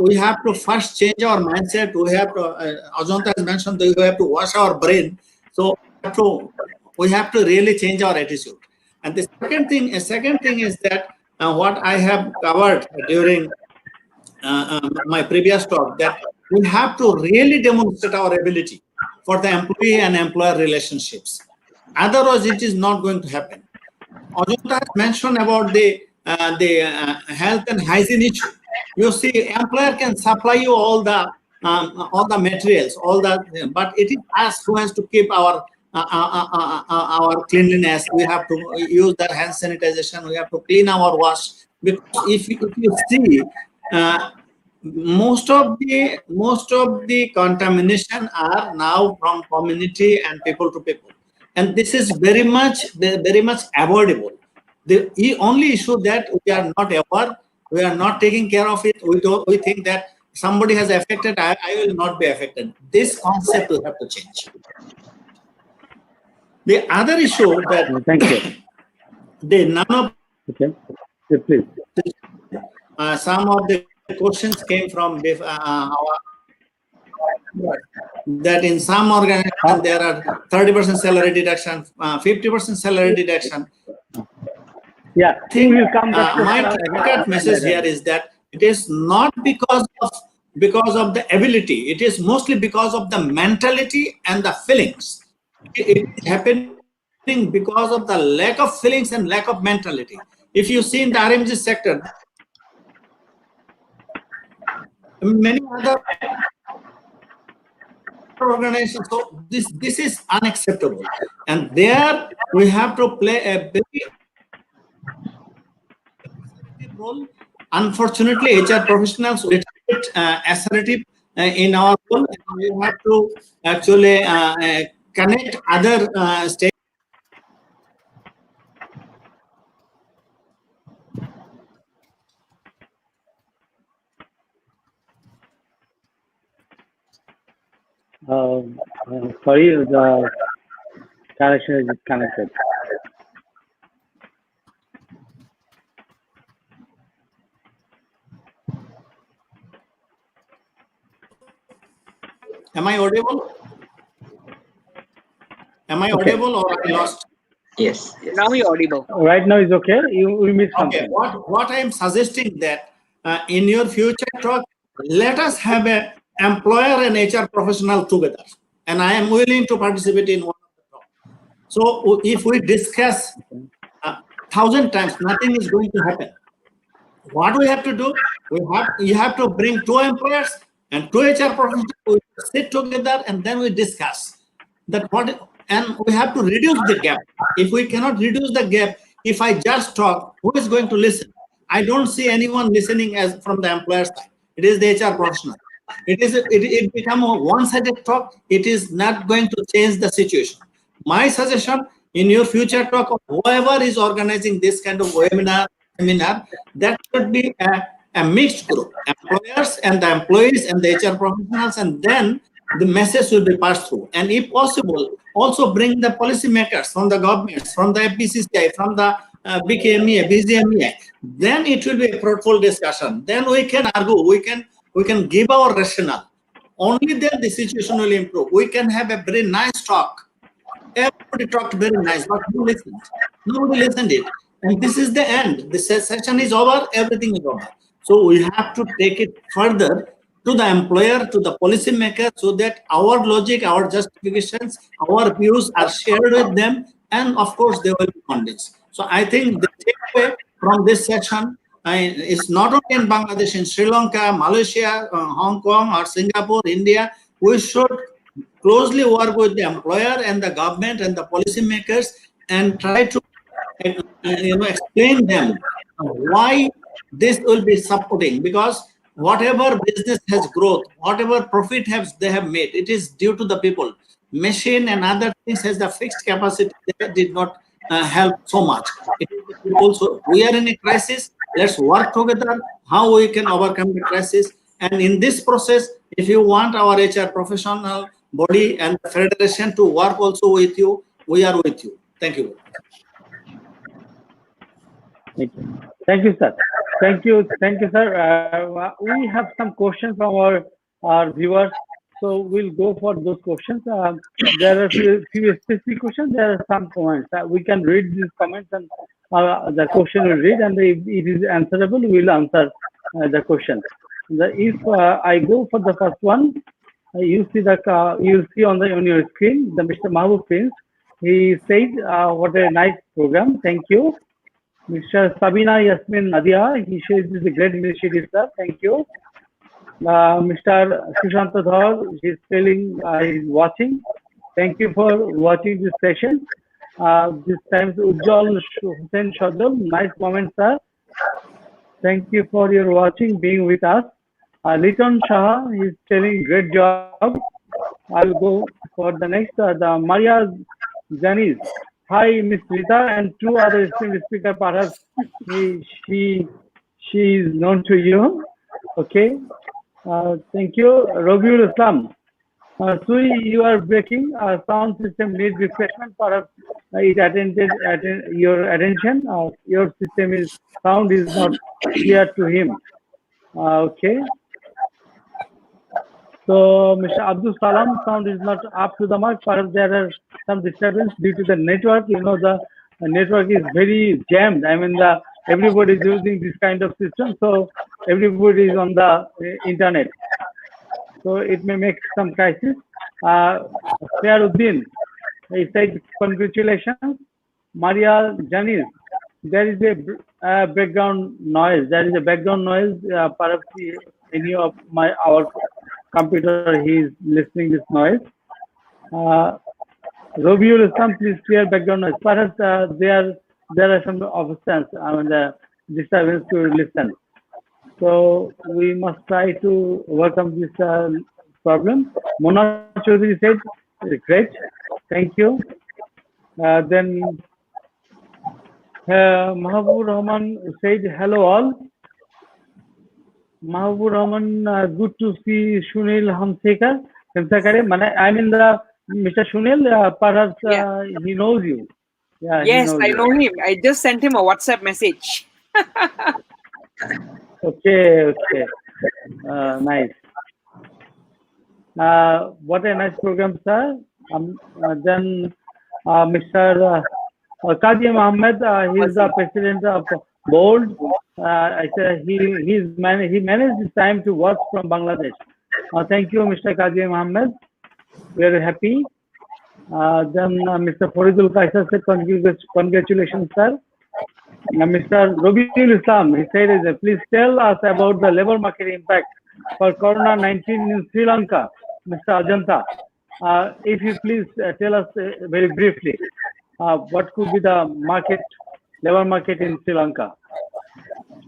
we have to first change our mindset. We have to, Ajantha has mentioned that we have to wash our brain. So we have to really change our attitude. And the second thing is that what I have covered during my previous talk, that we have to really demonstrate our ability for the employee and employer relationships. Otherwise, it is not going to happen. Ajantha has mentioned about the health and hygiene issue. You see, employer can supply you all the materials, but it is us who has to keep our cleanliness. We have to use the hand sanitization. We have to clean our wash. Because if you see, most of the contamination are now from community and people to people, and this is very much avoidable. The only issue that we are not aware, we are not taking care of it. We think that somebody has affected, I will not be affected. This concept we have to change. The other issue that Okay, please. Some of the questions came from that in some organizations there are 30% salary deduction, 50% salary deduction. Yeah, I think my message here is that it is not because of the ability. It is mostly because of the mentality and the feelings. It is happening because of the lack of feelings and lack of mentality. If you see in the RMG sector, many other organizations, so this is unacceptable, and there we have to play a very role. Unfortunately, HR professionals with assertive in our role, we have to actually connect other stakeholders. Sorry, the connection is disconnected. Am I audible? Am I audible or I lost? Yes. Now you're audible. Right now is okay. We missed something. Okay. What I am suggesting that in your future talk, let us have a employer and HR professional together, and I am willing to participate in one of the talk. So if we discuss 1,000 times, nothing is going to happen. What we have to do, you have to bring 2 employers and 2 HR professionals. We sit together and then we discuss that and we have to reduce the gap. If we cannot reduce the gap, if I just talk, who is going to listen? I don't see anyone listening as from the employer side. It is the HR professional. It become a one-sided talk. It is not going to change the situation. My suggestion in your future talk, whoever is organizing this kind of webinar seminar, that should be a mixed group, employers and the employees and the HR professionals, and then the message will be passed through. And if possible, also bring the policymakers from the governments, from the FBCCI, from the BKMEA, BGMEA. Then it will be a fruitful discussion. Then we can argue, we can give our rationale. Only then the situation will improve. We can have a very nice talk. Everybody talked very nice, but who listened? Nobody listened it. And this is the end. The session is over, everything is over. So we have to take it further to the employer, to the policymaker, so that our logic, our justifications, our views are shared with them, and of course they will be convinced. So I think the takeaway from this session is not only in Bangladesh, in Sri Lanka, Malaysia, Hong Kong, or Singapore, India. We should closely work with the employer and the government and the policymakers and try to explain them why this will be supporting, because whatever business has growth, whatever profit they have made, it is due to the people. Machine and other things has the fixed capacity that did not help so much. It is the people. So we are in a crisis. Let's work together how we can overcome the crisis. And in this process, if you want our HR professional body and the federation to work also with you, we are with you. Thank you. Thank you, sir. Thank you, sir. We have some questions from our viewers, so we'll go for those questions. There are few specific questions. There are some comments. We can read these comments, and the question will read, and if it is answerable, we will answer the question. If I go for the first one, you see on your screen the Mr. Mahbub Prince. He said, "What a nice program. Thank you." Mr. Sabina Yasmin Nadia, he says this is a great initiative, sir. Thank you. Mr. Sushanta Dhar, he's telling he's watching. Thank you for watching this session. This time, Ujjwal Hussain Shadal, nice comment, sir. Thank you for your watching, being with us. Liton Shah, he's telling great job. I'll go for the next. The Maria Janice. Hi, Miss Rita, and two other esteemed speakers. Perhaps she is known to you. Okay. Thank you, Rabiul Islam. Sui, you are breaking. Sound system needs refreshment. Perhaps it attended your attention. Your sound is not clear to him. Okay. So, Mr. Abdul Salam, sound is not up to the mark. Perhaps there are some disturbance due to the network. You know, the network is very jammed. I mean, everybody is using this kind of system, so everybody is on the internet. So it may make some crisis. Fairuddin, he said, congratulations. Maria Janice, there is a background noise. There is a background noise. Perhaps any of our computer, he is listening this noise. Rabiul Islam, please clear background noise. Perhaps there are some obstacles, the disturbance to listen. So we must try to overcome this problem. Mona Chaudhary said, great, thank you. Then Mahabur Rahman said, hello all. Mahabur Rahman, good to see Sunil Hamsekar. I mean, Mr. Sunil, perhaps he knows you. Yeah, yes, I know him. I just sent him a WhatsApp message. Okay. Nice. What a nice program, sir. Then Mr. Qazi Mohammed, he is the president of board. I said he managed this time to work from Bangladesh. Thank you, Mr. Qazi Mohammed. We are happy. Then Mr. Faridul Kaisa said, congratulations, sir. Mr. Rabiul Islam, he said, please tell us about the labor market impact for Corona-19 in Sri Lanka, Mr. Ajantha. If you please tell us very briefly, what could be the labor market in Sri Lanka?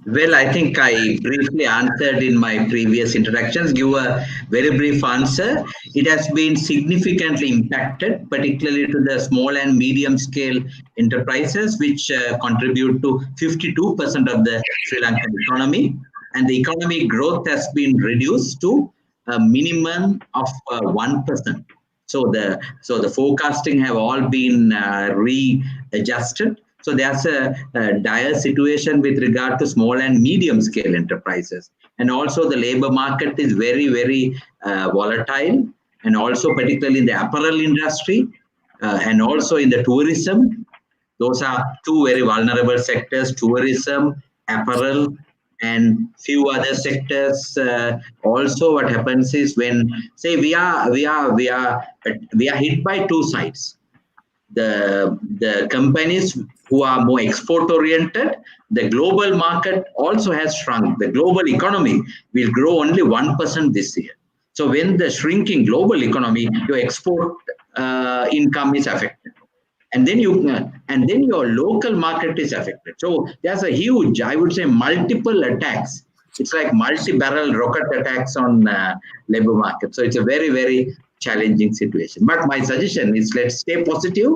Well, I think I briefly answered in my previous introductions. Give a very brief answer. It has been significantly impacted, particularly to the small and medium scale enterprises, which contribute to 52% of the Sri Lankan economy. And the economic growth has been reduced to a minimum of 1%. So the forecasting have all been readjusted. So there's a dire situation with regard to small and medium scale enterprises. And also the labor market is very, very volatile, and also particularly in the apparel industry and also in the tourism. Those are two very vulnerable sectors: tourism, apparel, and few other sectors. Also, what happens is when, say, we are hit by two sides. The companies who are more export oriented, the global market also has shrunk. The global economy will grow only 1% this year. So when the shrinking global economy, your export income is affected. And then your local market is affected. So there's a huge, I would say, multiple attacks. It's like multi-barrel rocket attacks on labor market. So it's a very, very challenging situation. But my suggestion is, let's stay positive,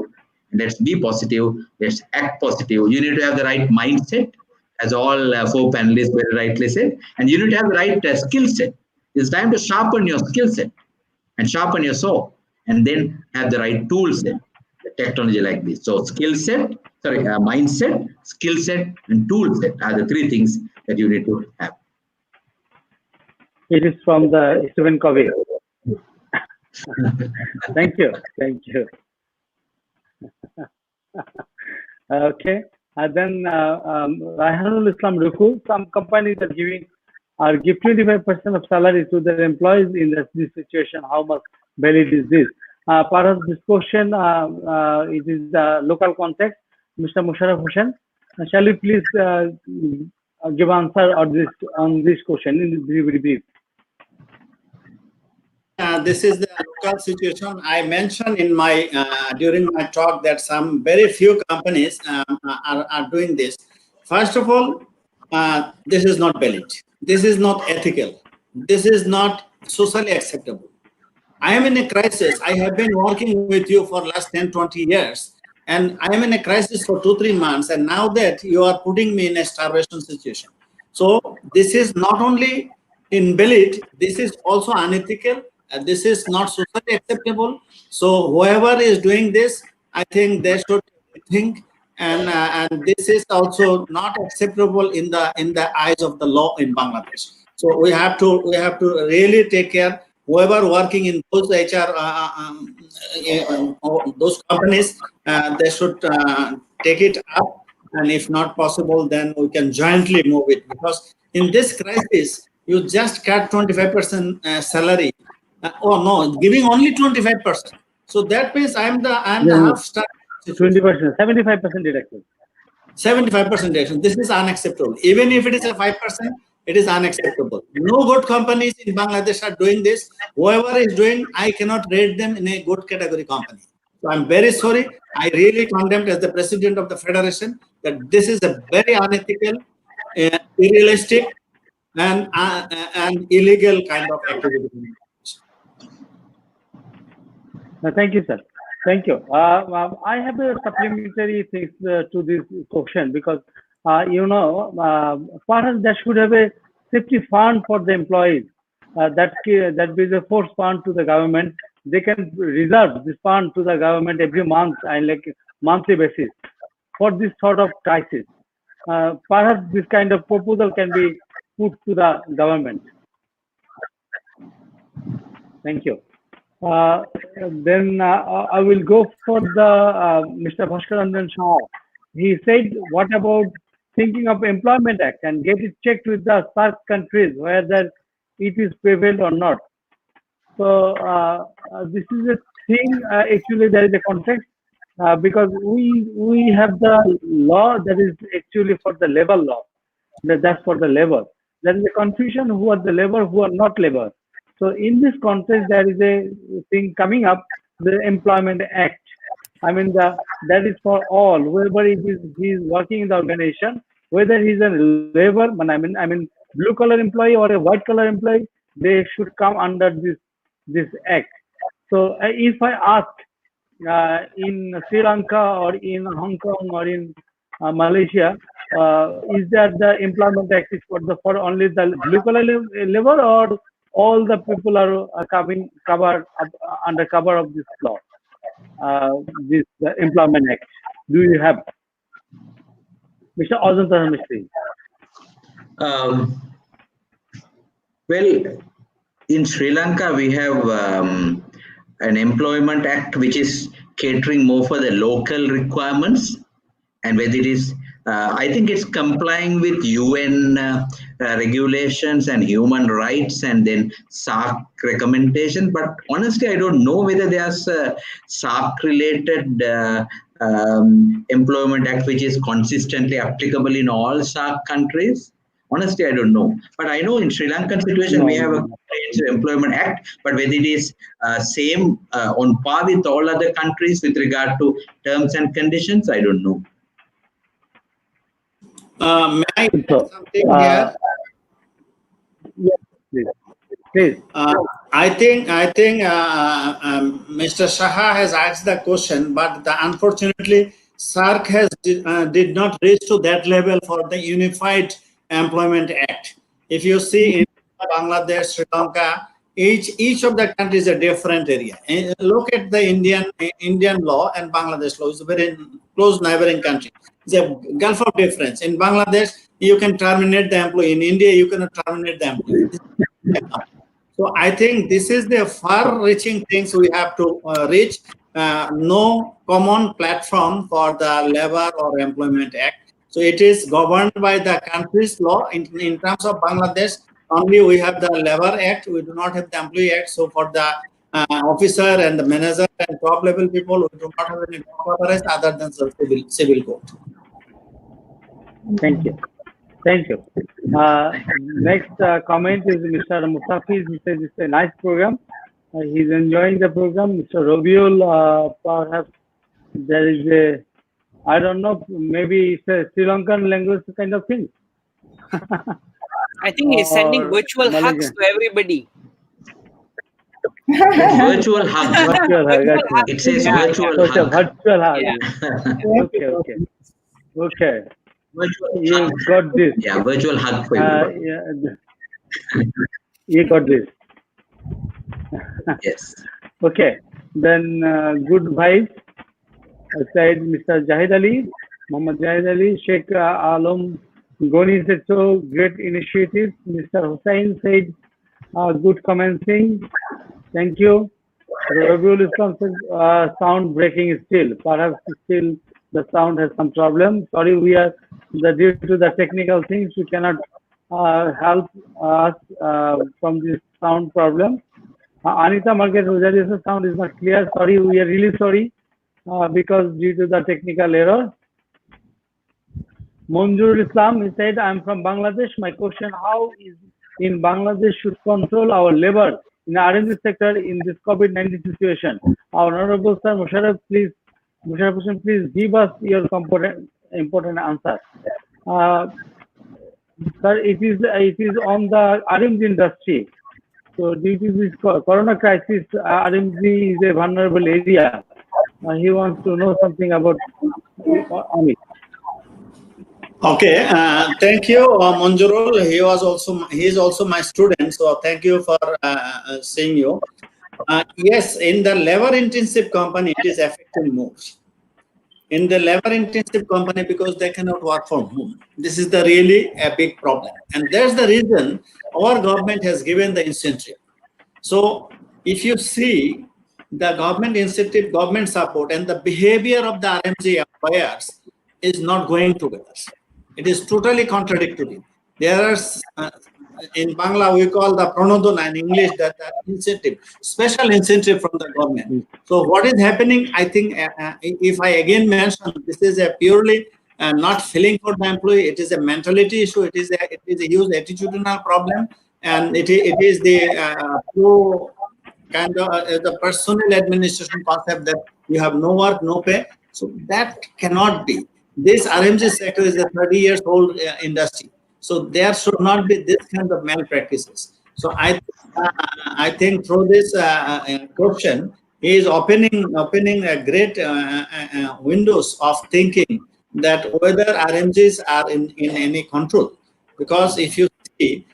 let's be positive, let's act positive. You need to have the right mindset, as all four panelists very rightly said, and you need to have the right skill set. It's time to sharpen your skill set and sharpen your saw, and then have the right tool set, the technology like this. So mindset, skill set, and tool set are the three things that you need to have. It is from the Stephen Covey. Thank you. Okay. Then Rahanul Islam Ruku, some companies are give 25% of salary to their employees in this situation. How much valid is this? Perhaps this question it is the local context. Mr. Musharrof Hossain, shall you please give answer on this question in very brief? This is the local situation. I mentioned in my during my talk that some very few companies are doing this. First of all, this is not valid. This is not ethical. This is not socially acceptable. I am in a crisis. I have been working with you for last 10-20 years, and I am in a crisis for 2-3 months, and now that you are putting me in a starvation situation. So this is not only invalid, this is also unethical. This is not socially acceptable. So whoever is doing this, I think they should think, and this is also not acceptable in the eyes of the law in Bangladesh. So we have to really take care. Whoever working in those HR, those companies, they should take it up, and if not possible, then we can jointly move it. Because in this crisis, you just cut 25% salary. Oh no, giving only 25%. So that means I'm the half star. 20%, 75% deduction. 75% deduction. This is unacceptable. Even if it is a 5%, it is unacceptable. No good companies in Bangladesh are doing this. Whoever is doing, I cannot rate them in a good category company. So I'm very sorry. I really condemn as the president of the federation that this is a very unethical, unrealistic, and illegal kind of activity. Thank you, sir. Thank you. I have a supplementary thing to this question, because perhaps there should have a safety fund for the employees. That is a force fund to the government. They can reserve this fund to the government every month and like monthly basis for this sort of crisis. Perhaps this kind of proposal can be put to the government. Thank you. Then I will go for the Mr. Bhaskaranjan Shah. He said, what about thinking of Employment Act and get it checked with the SAARC countries whether it is prevalent or not. So this is a thing, actually there is a context because we have the law that is actually for the labor law. That's for the labor. There is a confusion who are the labor, who are not labor. So in this context, there is a thing coming up, the Employment Act. I mean, that is for all. Whoever he is working in the organization, whether he's a labor, I mean blue collar employee or a white collar employee, they should come under this act. So if I ask in Sri Lanka or in Hong Kong or in Malaysia, is that the employment act is for only the blue collar labor, or all the people are covered under cover of this law, this employment act? Do you have, Mr. Ajantha Mystery? Well, in Sri Lanka, we have an employment act which is catering more for the local requirements, and whether it is, I think it's complying with UN regulations and human rights and then SARC recommendation. But honestly, I don't know whether there's a SARC related employment act which is consistently applicable in all SARC countries. Honestly, I don't know. But I know in Sri Lankan situation, we have a comprehensive employment act, but whether it is same on par with all other countries with regard to terms and conditions, I don't know. May I add something here? Yes, please. Please. I think Mr. Shaha has asked the question, but unfortunately, SARC has did not reach to that level for the Unified Employment Act. If you see in Bangladesh, Sri Lanka, each of the countries is a different area. And look at the Indian law and Bangladesh law. It's a very close neighboring country. It's a gulf of difference. In Bangladesh, you can terminate the employee. In India, you cannot terminate the employee. So I think this is the far-reaching things we have to reach. No common platform for the Labor or Employment Act. So it is governed by the country's law. In terms of Bangladesh, only we have the Labor Act. We do not have the Employee Act. So for the officer and the manager and top level people, we do not have any authorized other than civil court. Thank you. Thank you. Next comment is Mr. Mustafi. He says it's a nice program. He's enjoying the program. Mr. Robiul, perhaps there is a, I don't know, maybe it's a Sri Lankan language kind of thing. I think he's sending virtual hugs to everybody. Virtual hug. Virtual hug. It says virtual hug. Virtual hug. Yeah. Okay. Virtual You hug. got this. Yeah, virtual hug for everybody. You got this. Yes. Okay. Then good vibes. Said Mr. Jahid Ali, Muhammad Jahid Ali, Sheikh Alam Goni said so, great initiative. Mr. Hossain said good commenting. Thank you. Rabiul Islam said sound breaking still. Perhaps still the sound has some problem. Sorry, we are due to the technical things, we cannot help us from this sound problem. Anita Margaret Rosalia's sound is not clear. Sorry, we are really sorry because due to the technical error. Munjur Islam, he said, I'm from Bangladesh. My question, how is in Bangladesh should control our labor in the RMG sector in this COVID-19 situation? Our Honorable Sir Musharrof, please give us your important answer. Sir, it is on the RMG industry. So due to this corona crisis, RMG is a vulnerable area. He wants to know something about on it. Okay, thank you, Manjurul. He is also my student, so thank you for seeing you. Yes, in the labor-intensive company, it is affecting most. In the labor-intensive company, because they cannot work from home. This is the really a big problem, and that's the reason our government has given the incentive. So, if you see the government incentive, government support, and the behavior of the RMG employers is not going together. It is totally contradictory. There are, in Bangla, we call the pranodana in English, that incentive, special incentive from the government. So what is happening, I think, if I again mention, this is a purely not feeling for the employee, it is a mentality issue, it is a huge attitudinal problem, and it is the pure kind of the personal administration concept that you have no work, no pay. So that cannot be. this RMG sector is a 30 years old industry. So there should not be this kind of malpractices. So I think through this question, he is opening a great windows of thinking that whether RMGs are in any control. Because if you see,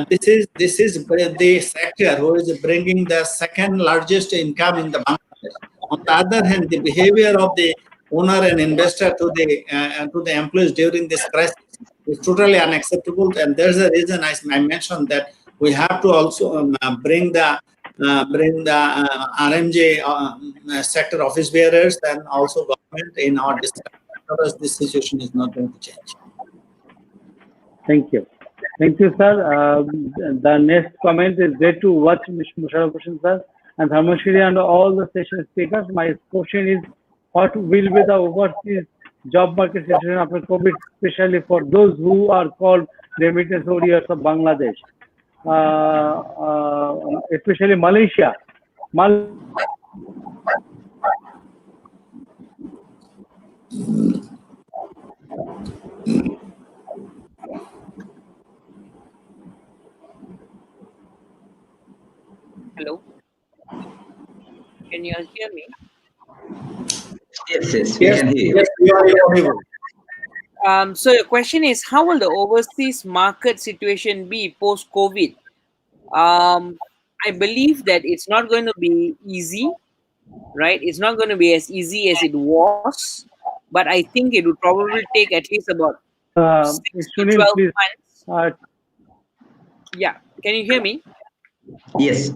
this is the sector who is bringing the second largest income in the Bangladesh. On the other hand, the behavior of the owner and investor to the employees during this crisis is totally unacceptable, and there's a reason I mentioned that we have to also bring the RMJ sector office bearers and also government in our discussion, because this situation is not going to change. Thank you. Thank you, sir. The next comment is there to watch Mr. Musharrof Hossain, sir, and Dharmasiri and all the session speakers. My question is, what will be the overseas job market situation after COVID, especially for those who are called remittance warriors of Bangladesh, especially Malaysia? Hello? Can you all hear me? Yes, we can hear you. Yes, we are audible. So your question is, how will the overseas market situation be post-COVID? I believe that it's not going to be easy, right? It's not going to be as easy as it was, but I think it would probably take at least about 6 to Sunil, 12 please. months. Yeah, can you hear me? Yes.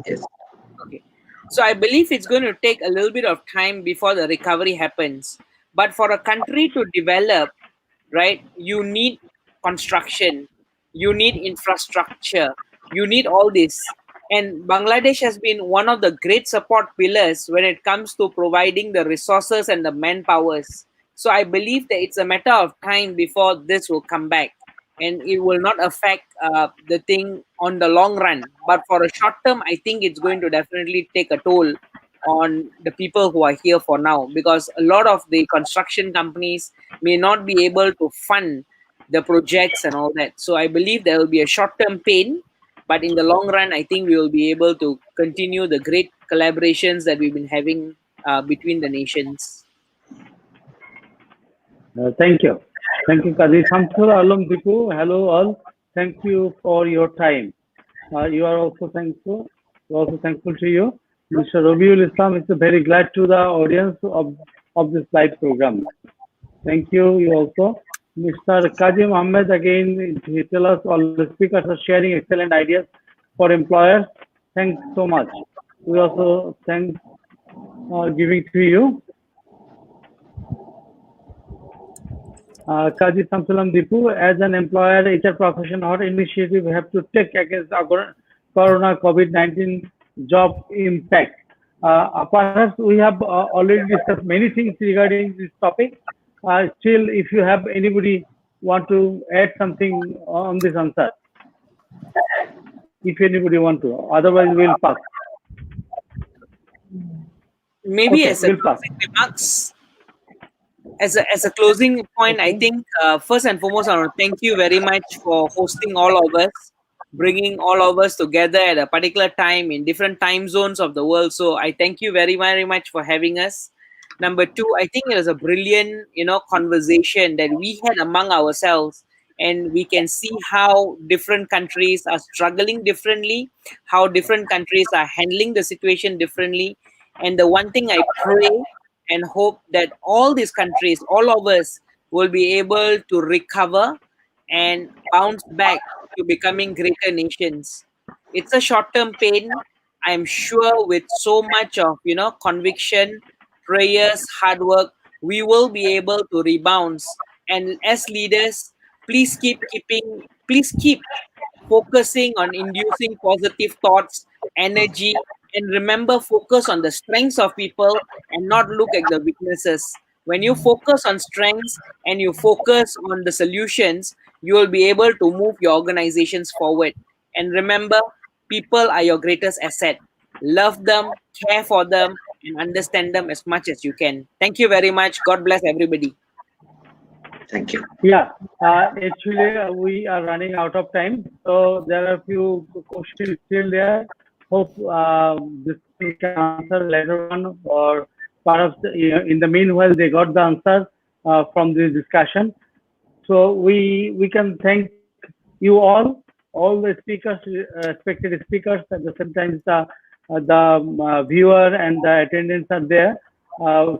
Okay. So I believe it's going to take a little bit of time before the recovery happens. But for a country to develop, right, you need construction, you need infrastructure, you need all this. And Bangladesh has been one of the great support pillars when it comes to providing the resources and the manpowers. So I believe that it's a matter of time before this will come back, and it will not affect the thing on the long run. But for a short term, I think it's going to definitely take a toll on the people who are here for now, because a lot of the construction companies may not be able to fund the projects and all that. So I believe there will be a short-term pain, but in the long run, I think we will be able to continue the great collaborations that we've been having between the nations. Thank you. Thank you, Kazi. Samsur Alam Dipu. Hello, all. Thank you for your time. You are also thankful. We're also thankful to you. Mr. Rabiul Islam is very glad to the audience of this live program. Thank you. You also. Mr. Kazim Ahmed, again, he tells us all the speakers are sharing excellent ideas for employers. Thanks so much. We also thank giving to you. Kazi Samsulam Dipu, as an employer, HR profession, what initiative we have to take against Corona COVID-19 job impact? Perhaps we have already discussed many things regarding this topic. Still, if you have anybody want to add something on this answer, if anybody want to, otherwise we'll pass. Maybe Okay, as a closing remarks, as a closing point, I think first and foremost, I want to thank you very much for hosting all of us, bringing all of us together at a particular time in different time zones of the world. So I thank you very, very much for having us. Number two, I think it was a brilliant, conversation that we had among ourselves, and we can see how different countries are struggling differently, how different countries are handling the situation differently. And the one thing I pray and hope that all these countries, all of us, will be able to recover and bounce back to becoming greater nations. It's a short-term pain. I'm sure with so much of conviction, prayers, hard work, we will be able to rebound. And as leaders, please keep focusing on inducing positive thoughts, energy, and remember, focus on the strengths of people and not look at the weaknesses. When you focus on strengths and you focus on the solutions, you will be able to move your organizations forward. And remember, people are your greatest asset. Love them, care for them, and understand them as much as you can. Thank you very much. God bless everybody. Thank you. Yeah, actually, we are running out of time, so there are a few questions still there. Hope this we can answer later on, or part of in the meanwhile they got the answer from this discussion. So we can thank you all the speakers, respected speakers. At the same time, the viewer and the attendants are there.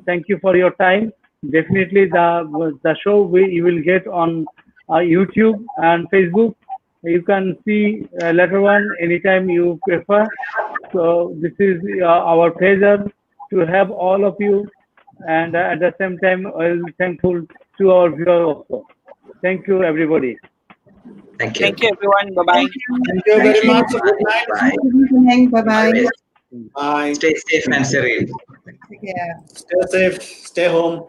Thank you for your time. Definitely, the show you will get on YouTube and Facebook. You can see later on anytime you prefer. So this is our pleasure to have all of you, and at the same time, I'm thankful to our viewers also. Thank you, everybody. Thank you. Thank you, everyone. Bye-bye. Thank you very much. Good night. Bye. Good evening. Bye-bye. Always Bye. stay safe and serene. Take care. Stay safe. Stay home.